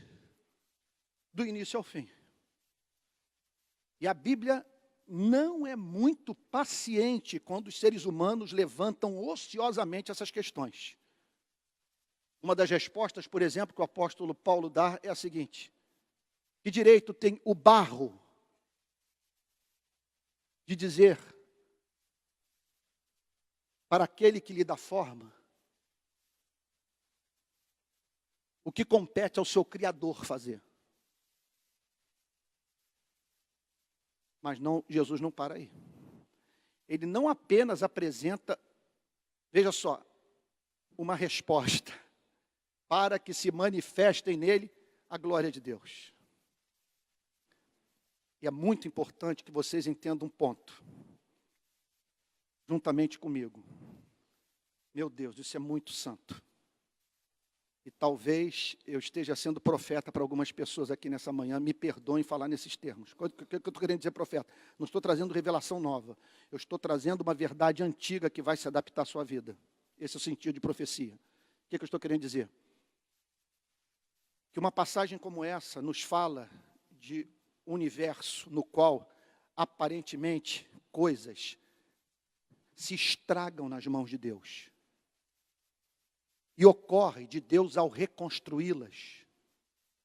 do início ao fim. E a Bíblia não é muito paciente quando os seres humanos levantam ociosamente essas questões. Uma das respostas, por exemplo, que o apóstolo Paulo dá é a seguinte: que direito tem o barro de dizer para aquele que lhe dá forma o que compete ao seu Criador fazer. Mas não, Jesus não para aí. Ele não apenas apresenta, veja só, uma resposta para que se manifestem nele a glória de Deus. E é muito importante que vocês entendam um ponto, juntamente comigo. Meu Deus, isso é muito santo. E talvez eu esteja sendo profeta para algumas pessoas aqui nessa manhã, me perdoem falar nesses termos. O que eu estou querendo dizer, profeta? Não estou trazendo revelação nova. Eu estou trazendo uma verdade antiga que vai se adaptar à sua vida. Esse é o sentido de profecia. O que eu estou querendo dizer? Que uma passagem como essa nos fala de um universo no qual, aparentemente, coisas se estragam nas mãos de Deus. E ocorre de Deus, ao reconstruí-las,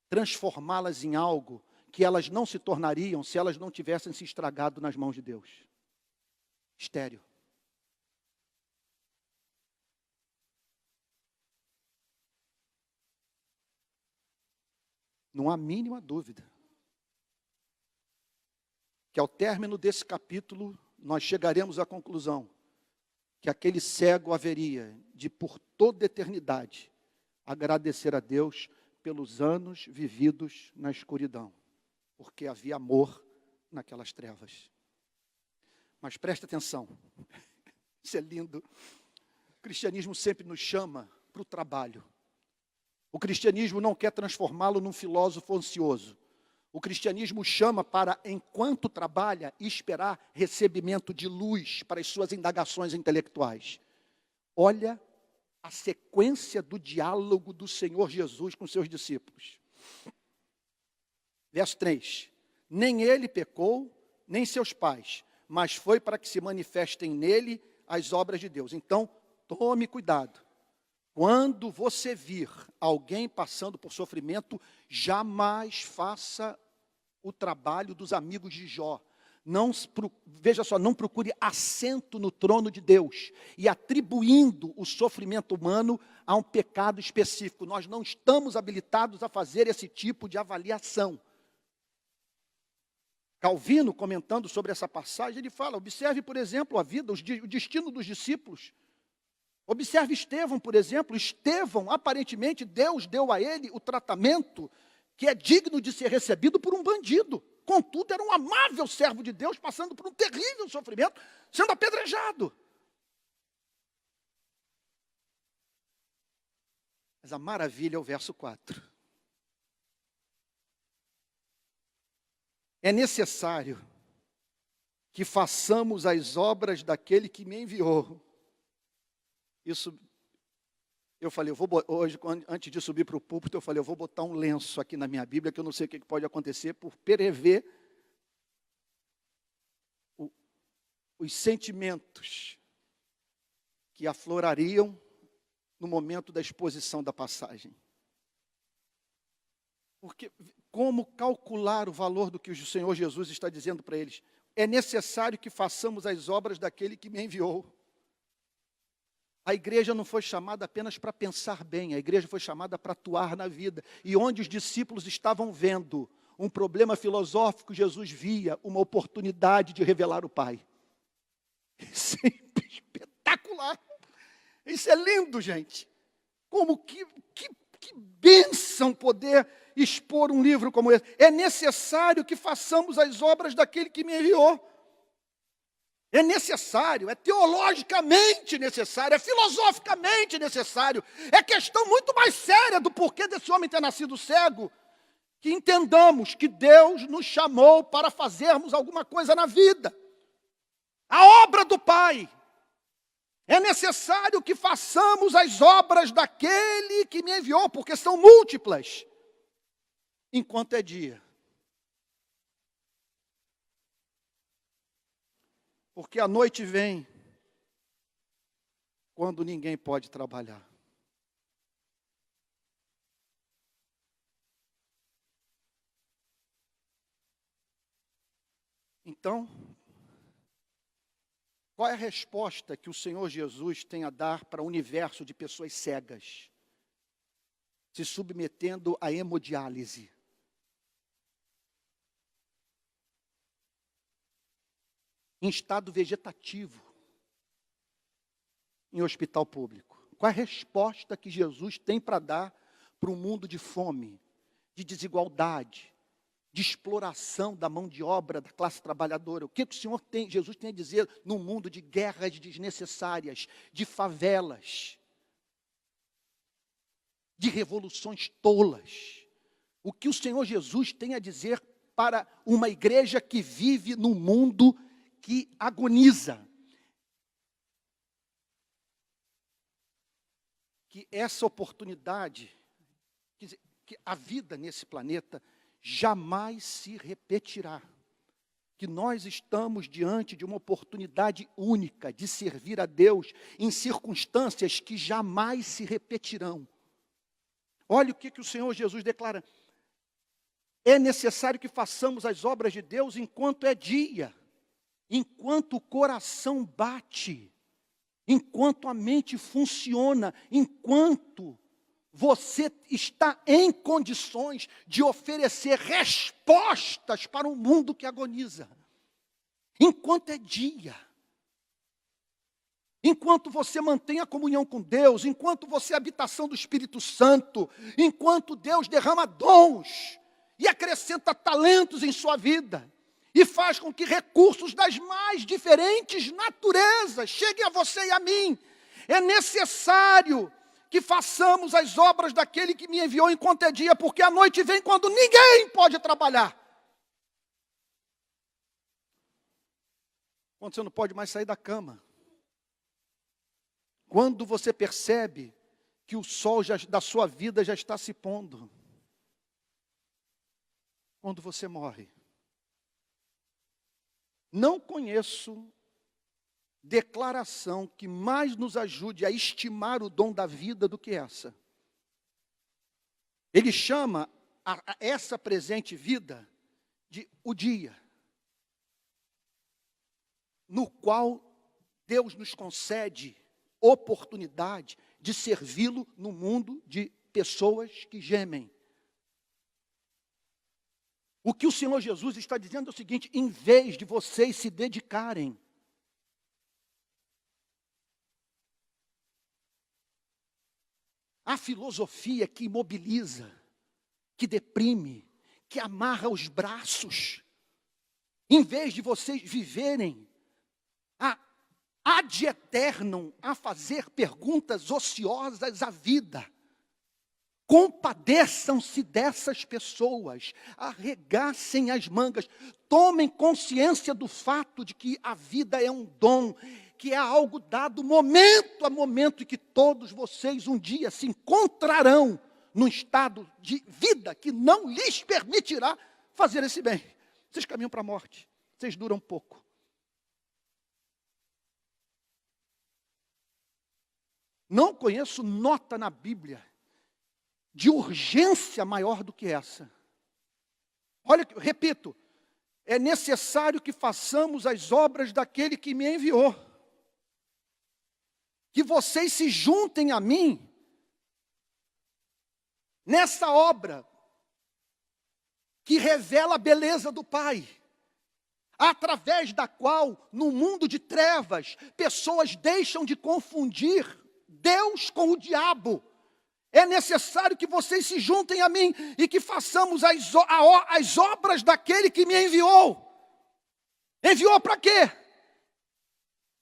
transformá-las em algo que elas não se tornariam se elas não tivessem se estragado nas mãos de Deus. Estéril. Não há mínima dúvida que ao término desse capítulo nós chegaremos à conclusão que aquele cego haveria de, por toda eternidade, agradecer a Deus pelos anos vividos na escuridão, porque havia amor naquelas trevas. Mas preste atenção, isso é lindo. O cristianismo sempre nos chama para o trabalho. O cristianismo não quer transformá-lo num filósofo ansioso. O cristianismo chama para, enquanto trabalha, esperar recebimento de luz para as suas indagações intelectuais. Olha a sequência do diálogo do Senhor Jesus com seus discípulos. Verso 3. Nem ele pecou, nem seus pais, mas foi para que se manifestem nele as obras de Deus. Então, tome cuidado. Quando você vir alguém passando por sofrimento, jamais faça o trabalho dos amigos de Jó. Não, veja só, não procure assento no trono de Deus e atribuindo o sofrimento humano a um pecado específico. Nós não estamos habilitados a fazer esse tipo de avaliação. Calvino, comentando sobre essa passagem, ele fala, observe, por exemplo, a vida, o destino dos discípulos. Observe Estevão, por exemplo. Estevão, aparentemente, Deus deu a ele o tratamento que é digno de ser recebido por um bandido. Contudo, era um amável servo de Deus, passando por um terrível sofrimento, sendo apedrejado. Mas a maravilha é o verso 4. É necessário que façamos as obras daquele que me enviou. Isso, eu falei, hoje, antes de subir para o púlpito, eu falei, eu vou botar um lenço aqui na minha Bíblia, que eu não sei o que pode acontecer, por prever os sentimentos que aflorariam no momento da exposição da passagem. Porque como calcular o valor do que o Senhor Jesus está dizendo para eles? É necessário que façamos as obras daquele que me enviou. A igreja não foi chamada apenas para pensar bem, a igreja foi chamada para atuar na vida. E onde os discípulos estavam vendo um problema filosófico, Jesus via uma oportunidade de revelar o Pai. Isso é espetacular. Isso é lindo, gente. Como que bênção poder expor um livro como esse. É necessário que façamos as obras daquele que me enviou. É necessário, é teologicamente necessário, é filosoficamente necessário. É questão muito mais séria do porquê desse homem ter nascido cego. Que entendamos que Deus nos chamou para fazermos alguma coisa na vida. A obra do Pai. É necessário que façamos as obras daquele que me enviou, porque são múltiplas, enquanto é dia. Porque a noite vem quando ninguém pode trabalhar. Então, qual é a resposta que o Senhor Jesus tem a dar para o universo de pessoas cegas? se submetendo à hemodiálise. Em estado vegetativo, em hospital público. Qual é a resposta que Jesus tem para dar para um mundo de fome, de desigualdade, de exploração da mão de obra da classe trabalhadora? O que o Senhor tem, Jesus tem a dizer num mundo de guerras desnecessárias, de favelas, de revoluções tolas? O que o Senhor Jesus tem a dizer para uma igreja que vive num mundo que agoniza? Que essa oportunidade, quer dizer, que a vida nesse planeta jamais se repetirá. Que nós estamos diante de uma oportunidade única de servir a Deus em circunstâncias que jamais se repetirão. Olha o que o Senhor Jesus declara. É necessário que façamos as obras de Deus enquanto é dia, enquanto o coração bate, enquanto a mente funciona, enquanto você está em condições de oferecer respostas para um mundo que agoniza. Enquanto é dia. Enquanto você mantém a comunhão com Deus, enquanto você é a habitação do Espírito Santo, enquanto Deus derrama dons e acrescenta talentos em sua vida, e faz com que recursos das mais diferentes naturezas cheguem a você e a mim. É necessário que façamos as obras daquele que me enviou enquanto é dia, porque a noite vem quando ninguém pode trabalhar. Quando você não pode mais sair da cama. Quando você percebe que o sol da sua vida já está se pondo. Quando você morre. Não conheço declaração que mais nos ajude a estimar o dom da vida do que essa. Ele chama a essa presente vida de o dia, no qual Deus nos concede oportunidade de servi-lo no mundo de pessoas que gemem. O que o Senhor Jesus está dizendo é o seguinte: em vez de vocês se dedicarem à filosofia que imobiliza, que deprime, que amarra os braços, em vez de vocês viverem ad eternum, a fazer perguntas ociosas à vida, compadeçam-se dessas pessoas, arregassem as mangas, tomem consciência do fato de que a vida é um dom, que é algo dado momento a momento, e que todos vocês um dia se encontrarão num estado de vida que não lhes permitirá fazer esse bem. Vocês caminham para a morte, vocês duram pouco. Não conheço nota na Bíblia de urgência maior do que essa. Olha, repito, é necessário que façamos as obras daquele que me enviou. Que vocês se juntem a mim nessa obra que revela a beleza do Pai, através da qual, no mundo de trevas, pessoas deixam de confundir Deus com o diabo. É necessário que vocês se juntem a mim e que façamos as obras daquele que me enviou. Enviou para quê?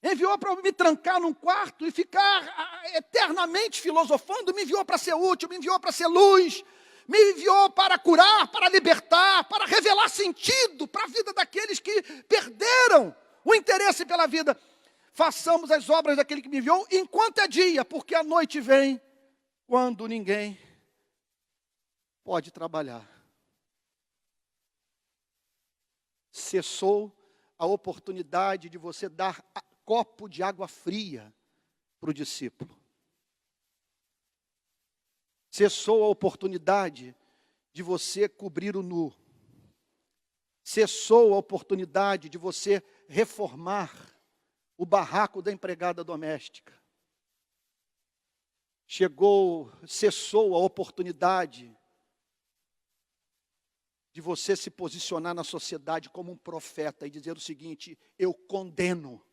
Enviou para me trancar num quarto e ficar eternamente filosofando? Me enviou para ser útil, me enviou para ser luz, me enviou para curar, para libertar, para revelar sentido para a vida daqueles que perderam o interesse pela vida. Façamos as obras daquele que me enviou enquanto é dia, porque a noite vem quando ninguém pode trabalhar. Cessou a oportunidade de você dar copo de água fria para o discípulo. Cessou a oportunidade de você cobrir o nu. Cessou a oportunidade de você reformar o barraco da empregada doméstica. cessou a oportunidade de você se posicionar na sociedade como um profeta e dizer o seguinte: eu condeno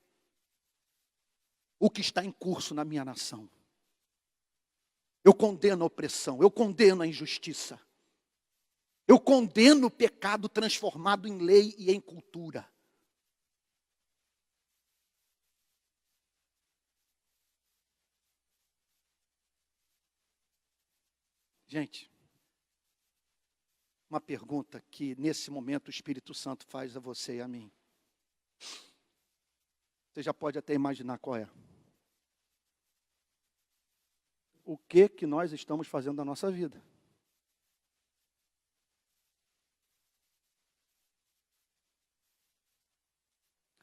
o que está em curso na minha nação. Eu condeno a opressão, eu condeno a injustiça. Eu condeno o pecado transformado em lei e em cultura. Gente, uma pergunta que nesse momento o Espírito Santo faz a você e a mim. Você já pode até imaginar qual é. O que nós estamos fazendo da nossa vida?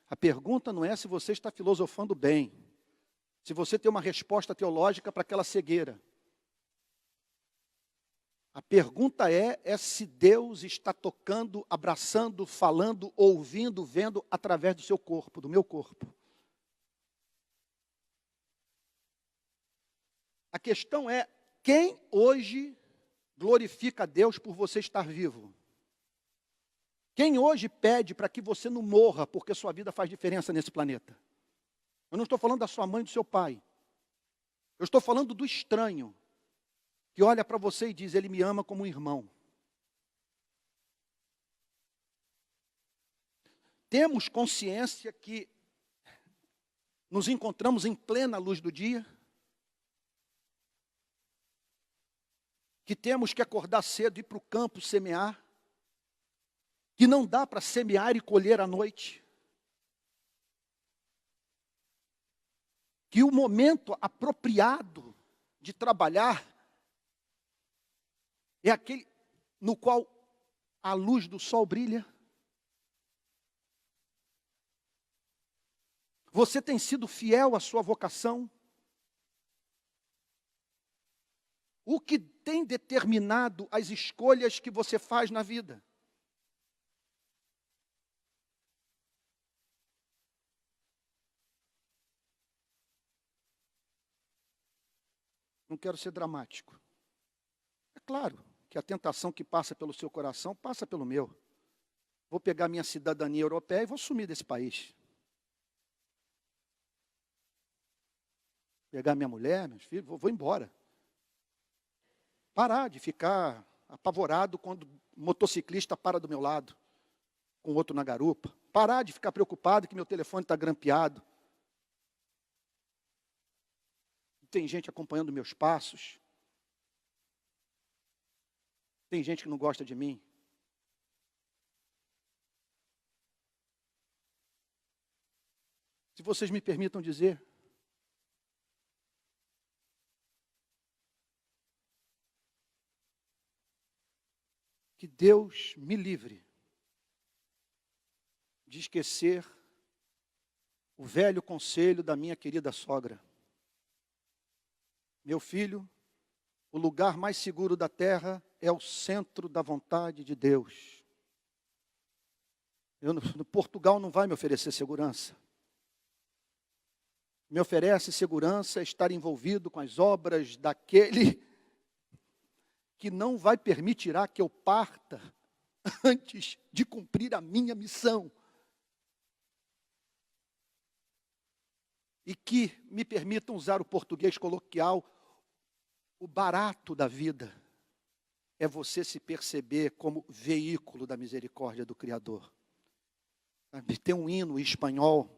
A pergunta não é se você está filosofando bem, se você tem uma resposta teológica para aquela cegueira. A pergunta é se Deus está tocando, abraçando, falando, ouvindo, vendo através do seu corpo, do meu corpo. A questão é, quem hoje glorifica a Deus por você estar vivo? Quem hoje pede para que você não morra porque sua vida faz diferença nesse planeta? Eu não estou falando da sua mãe e do seu pai. Eu estou falando do estranho, que olha para você e diz: ele me ama como um irmão. Temos consciência que nos encontramos em plena luz do dia, que temos que acordar cedo e ir para o campo semear, que não dá para semear e colher à noite, que o momento apropriado de trabalhar é aquele no qual a luz do sol brilha. Você tem sido fiel à sua vocação? O que tem determinado as escolhas que você faz na vida? Não quero ser dramático. É claro que a tentação que passa pelo seu coração passa pelo meu. Vou pegar minha cidadania europeia e vou sumir desse país. Pegar minha mulher, meus filhos, vou embora. Parar de ficar apavorado quando o motociclista para do meu lado, com outro na garupa. Parar de ficar preocupado que meu telefone está grampeado. Tem gente acompanhando meus passos. Tem gente que não gosta de mim. Se vocês me permitam dizer, que Deus me livre de esquecer o velho conselho da minha querida sogra. Meu filho, o lugar mais seguro da terra é o centro da vontade de Deus. Portugal não vai me oferecer segurança. Me oferece segurança estar envolvido com as obras daquele que não vai permitirá que eu parta antes de cumprir a minha missão. E que me permitam usar o português coloquial, o barato da vida é você se perceber como veículo da misericórdia do Criador. Tem um hino em espanhol,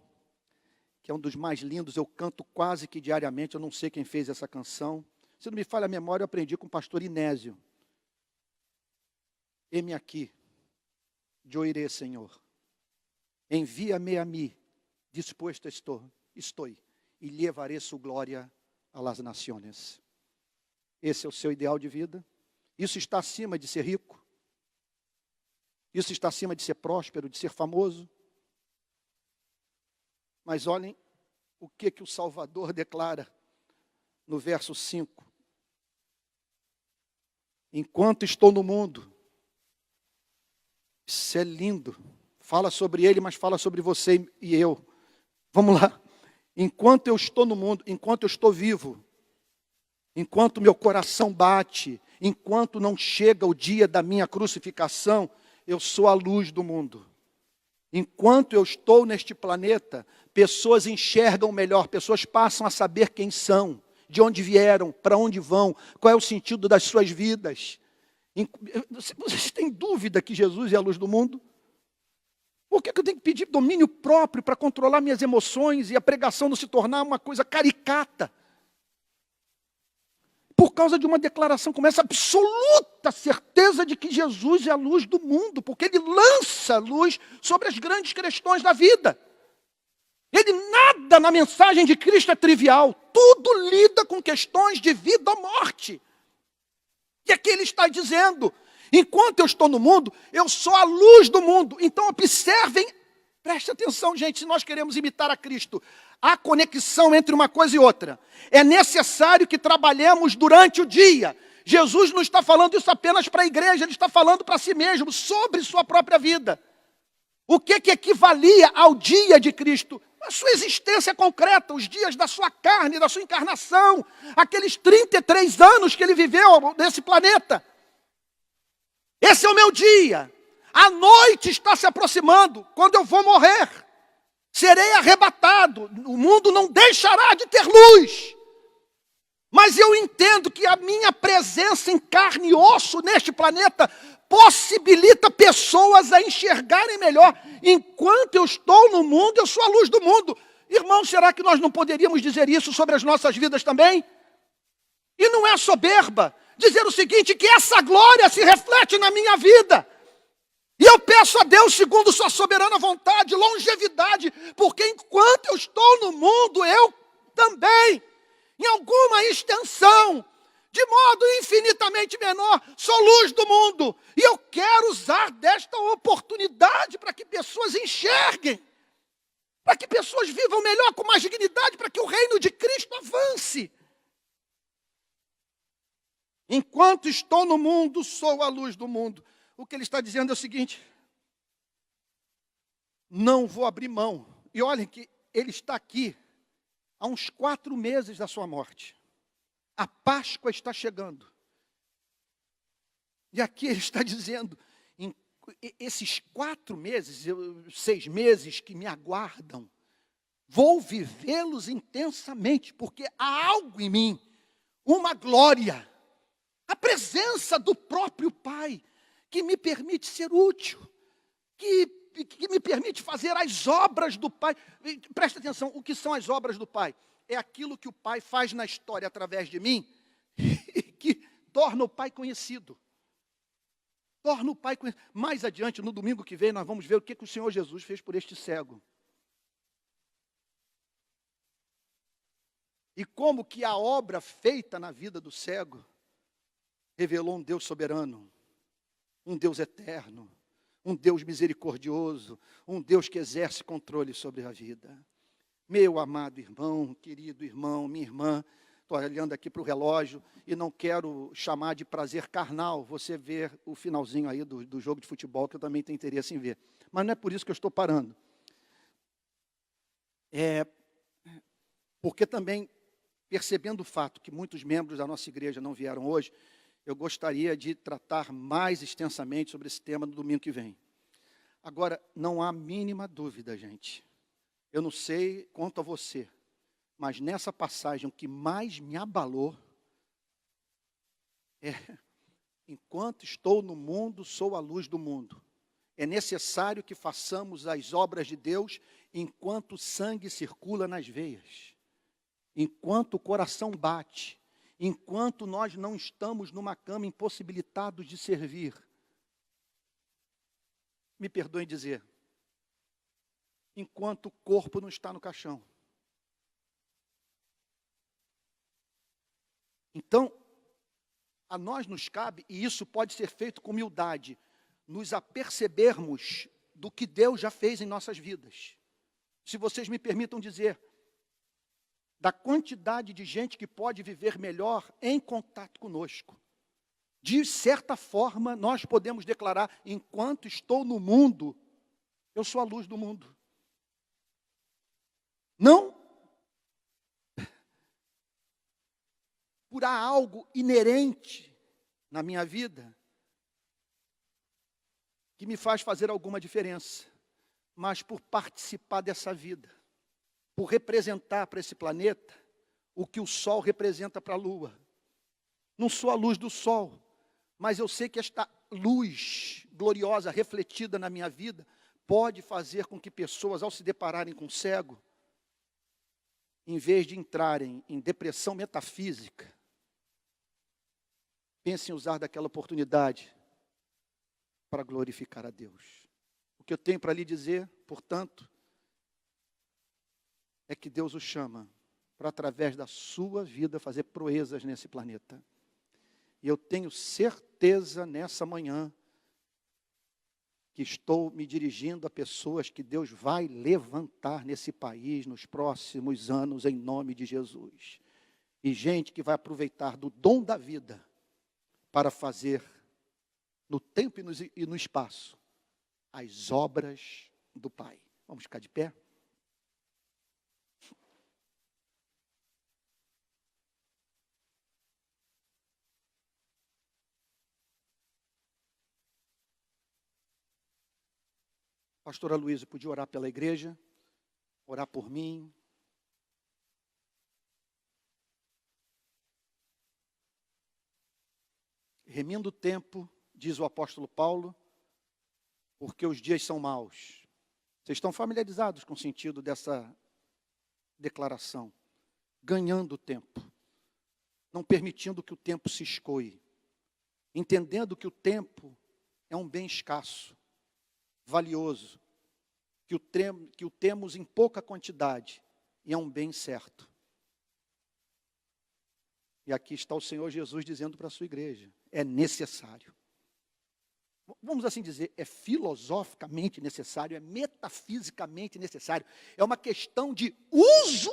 que é um dos mais lindos, eu canto quase que diariamente, eu não sei quem fez essa canção. Se não me falha a memória, eu aprendi com o pastor Inésio. Heme aqui, eu irei, Senhor. Envia-me a mim, disposto estou, e levarei sua glória a las naciones. Esse é o seu ideal de vida? Isso está acima de ser rico? Isso está acima de ser próspero, de ser famoso? Mas olhem o que o Salvador declara no verso 5. Enquanto estou no mundo, isso é lindo, fala sobre ele, mas fala sobre você e eu. Vamos lá. Enquanto eu estou no mundo, enquanto eu estou vivo, enquanto meu coração bate, enquanto não chega o dia da minha crucificação, eu sou a luz do mundo. Enquanto eu estou neste planeta, pessoas enxergam melhor, pessoas passam a saber quem são, de onde vieram, para onde vão, qual é o sentido das suas vidas. Vocês têm dúvida que Jesus é a luz do mundo? Por que eu tenho que pedir domínio próprio para controlar minhas emoções e a pregação não se tornar uma coisa caricata? Por causa de uma declaração como essa, absoluta certeza de que Jesus é a luz do mundo, porque Ele lança luz sobre as grandes questões da vida. Ele nada na mensagem de Cristo é trivial, tudo lida com questões de vida ou morte. E aqui Ele está dizendo, enquanto eu estou no mundo, eu sou a luz do mundo. Então observem, preste atenção, gente, se nós queremos imitar a Cristo, há conexão entre uma coisa e outra. É necessário que trabalhemos durante o dia. Jesus não está falando isso apenas para a igreja, Ele está falando para si mesmo, sobre sua própria vida. O que equivalia ao dia de Cristo? A sua existência concreta, os dias da sua carne, da sua encarnação, aqueles 33 anos que Ele viveu nesse planeta. Esse é o meu dia. A noite está se aproximando, quando eu vou morrer. Serei arrebatado, o mundo não deixará de ter luz. Mas eu entendo que a minha presença em carne e osso neste planeta possibilita pessoas a enxergarem melhor. Enquanto eu estou no mundo, eu sou a luz do mundo. Irmão, será que nós não poderíamos dizer isso sobre as nossas vidas também? E não é soberba dizer o seguinte, que essa glória se reflete na minha vida. E eu peço a Deus, segundo sua soberana vontade, longevidade, porque enquanto eu estou no mundo, eu também, em alguma extensão, de modo infinitamente menor, sou luz do mundo. E eu quero usar desta oportunidade para que pessoas enxerguem, para que pessoas vivam melhor, com mais dignidade, para que o reino de Cristo avance. Enquanto estou no mundo, sou a luz do mundo. O que ele está dizendo é o seguinte, não vou abrir mão. E olhem que ele está aqui há uns 4 meses da sua morte. A Páscoa está chegando. E aqui ele está dizendo, em esses 4 meses, 6 meses que me aguardam, vou vivê-los intensamente, porque há algo em mim, uma glória, a presença do próprio Pai, que me permite ser útil, que me permite fazer as obras do Pai. Presta atenção, o que são as obras do Pai? É aquilo que o Pai faz na história através de mim, que torna o Pai conhecido. Torna o Pai conhecido. Mais adiante, no domingo que vem, nós vamos ver o que o Senhor Jesus fez por este cego. E como que a obra feita na vida do cego revelou um Deus soberano, um Deus eterno, um Deus misericordioso, um Deus que exerce controle sobre a vida. Meu amado irmão, querido irmão, minha irmã, estou olhando aqui para o relógio e não quero chamar de prazer carnal você ver o finalzinho aí do jogo de futebol, que eu também tenho interesse em ver. Mas não é por isso que eu estou parando. Porque também, percebendo o fato que muitos membros da nossa igreja não vieram hoje, eu gostaria de tratar mais extensamente sobre esse tema no domingo que vem. Agora, não há mínima dúvida, gente. Eu não sei quanto a você, mas nessa passagem o que mais me abalou é: enquanto estou no mundo, sou a luz do mundo. É necessário que façamos as obras de Deus enquanto o sangue circula nas veias, enquanto o coração bate, enquanto nós não estamos numa cama impossibilitados de servir. Me perdoem dizer, enquanto o corpo não está no caixão. Então, a nós nos cabe, e isso pode ser feito com humildade, nos apercebermos do que Deus já fez em nossas vidas. Se vocês me permitam dizer, da quantidade de gente que pode viver melhor em contato conosco. De certa forma, nós podemos declarar, enquanto estou no mundo, eu sou a luz do mundo. Não por algo inerente na minha vida que me faz fazer alguma diferença, mas por participar dessa vida, por representar para esse planeta o que o sol representa para a lua. Não sou a luz do sol, mas eu sei que esta luz gloriosa refletida na minha vida pode fazer com que pessoas, ao se depararem com cego, em vez de entrarem em depressão metafísica, pensem em usar daquela oportunidade para glorificar a Deus. O que eu tenho para lhe dizer, portanto, é que Deus o chama para, através da sua vida, fazer proezas nesse planeta. E eu tenho certeza nessa manhã que estou me dirigindo a pessoas que Deus vai levantar nesse país nos próximos anos, em nome de Jesus. E gente que vai aproveitar do dom da vida para fazer, no tempo e no espaço, as obras do Pai. Vamos ficar de pé? Pastora Luísa, podia orar pela igreja? Orar por mim? Remindo o tempo, diz o apóstolo Paulo, porque os dias são maus. Vocês estão familiarizados com o sentido dessa declaração? Ganhando tempo, não permitindo que o tempo se escoe, entendendo que o tempo é um bem escasso, valioso, que o temos em pouca quantidade e é um bem certo. E aqui está o Senhor Jesus dizendo para a sua igreja, é necessário. Vamos assim dizer, é filosoficamente necessário, é metafisicamente necessário. É uma questão de uso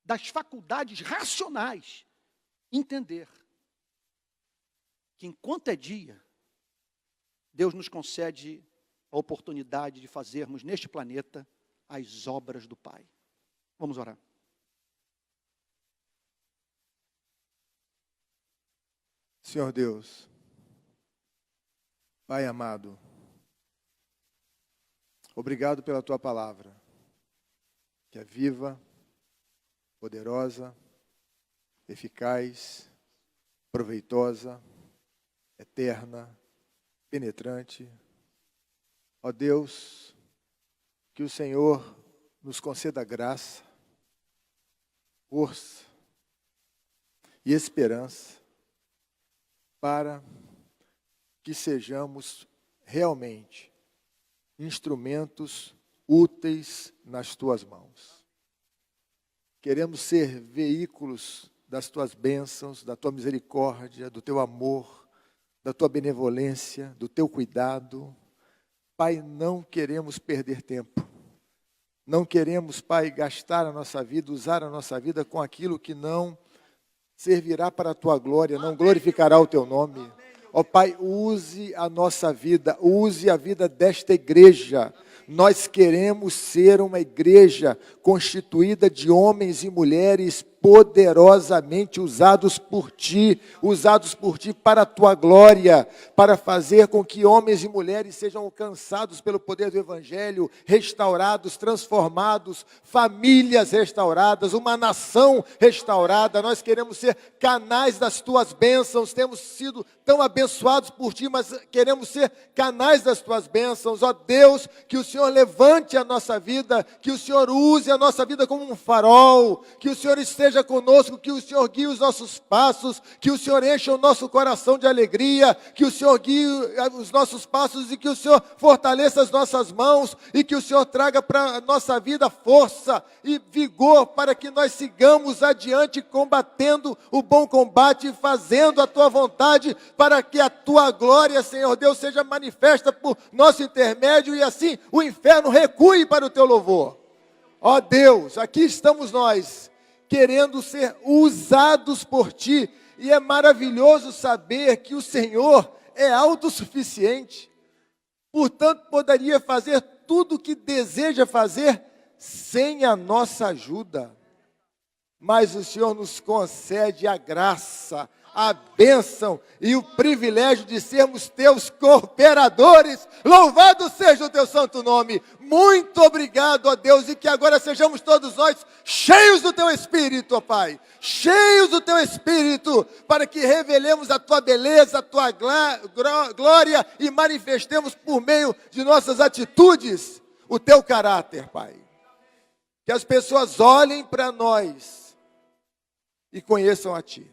das faculdades racionais. Entender que enquanto é dia, Deus nos concede a oportunidade de fazermos neste planeta as obras do Pai. Vamos orar. Senhor Deus, Pai amado, obrigado pela Tua palavra, que é viva, poderosa, eficaz, proveitosa, eterna, penetrante. Ó Deus, que o Senhor nos conceda graça, força e esperança para que sejamos realmente instrumentos úteis nas Tuas mãos. Queremos ser veículos das Tuas bênçãos, da Tua misericórdia, do Teu amor, da Tua benevolência, do Teu cuidado. Pai, não queremos perder tempo. Não queremos, Pai, gastar a nossa vida, usar a nossa vida com aquilo que não servirá para a Tua glória, não glorificará o Teu nome. Ó Pai, use a nossa vida, use a vida desta igreja. Nós queremos ser uma igreja constituída de homens e mulheres poderosamente usados por Ti para a Tua glória, para fazer com que homens e mulheres sejam alcançados pelo poder do Evangelho, restaurados, transformados, famílias restauradas, uma nação restaurada. Nós queremos ser canais das Tuas bênçãos, temos sido tão abençoados por Ti, mas queremos ser canais das Tuas bênçãos. Ó Deus, que o Senhor levante a nossa vida, que o Senhor use a nossa vida como um farol, que o Senhor esteja conosco, que o Senhor guie os nossos passos, que o Senhor encha o nosso coração de alegria, que o Senhor guie os nossos passos e que o Senhor fortaleça as nossas mãos e que o Senhor traga para a nossa vida força e vigor para que nós sigamos adiante combatendo o bom combate e fazendo a Tua vontade para que a Tua glória, Senhor Deus, seja manifesta por nosso intermédio e assim o inferno recue para o Teu louvor. Ó Deus, aqui estamos nós, querendo ser usados por Ti, e é maravilhoso saber que o Senhor é autossuficiente, portanto poderia fazer tudo o que deseja fazer sem a nossa ajuda. mas o Senhor nos concede a graça, a bênção e o privilégio de sermos teus cooperadores. Louvado seja o teu santo nome. Muito obrigado, ó Deus, e que agora sejamos todos nós cheios do teu Espírito, ó Pai. Cheios do teu Espírito, para que revelemos a tua beleza, a tua glória e manifestemos por meio de nossas atitudes o teu caráter, Pai. Que as pessoas olhem para nós e conheçam a Ti.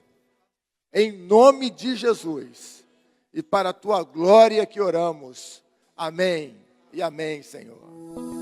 Em nome de Jesus. E para a Tua glória que oramos. Amém e amém, Senhor.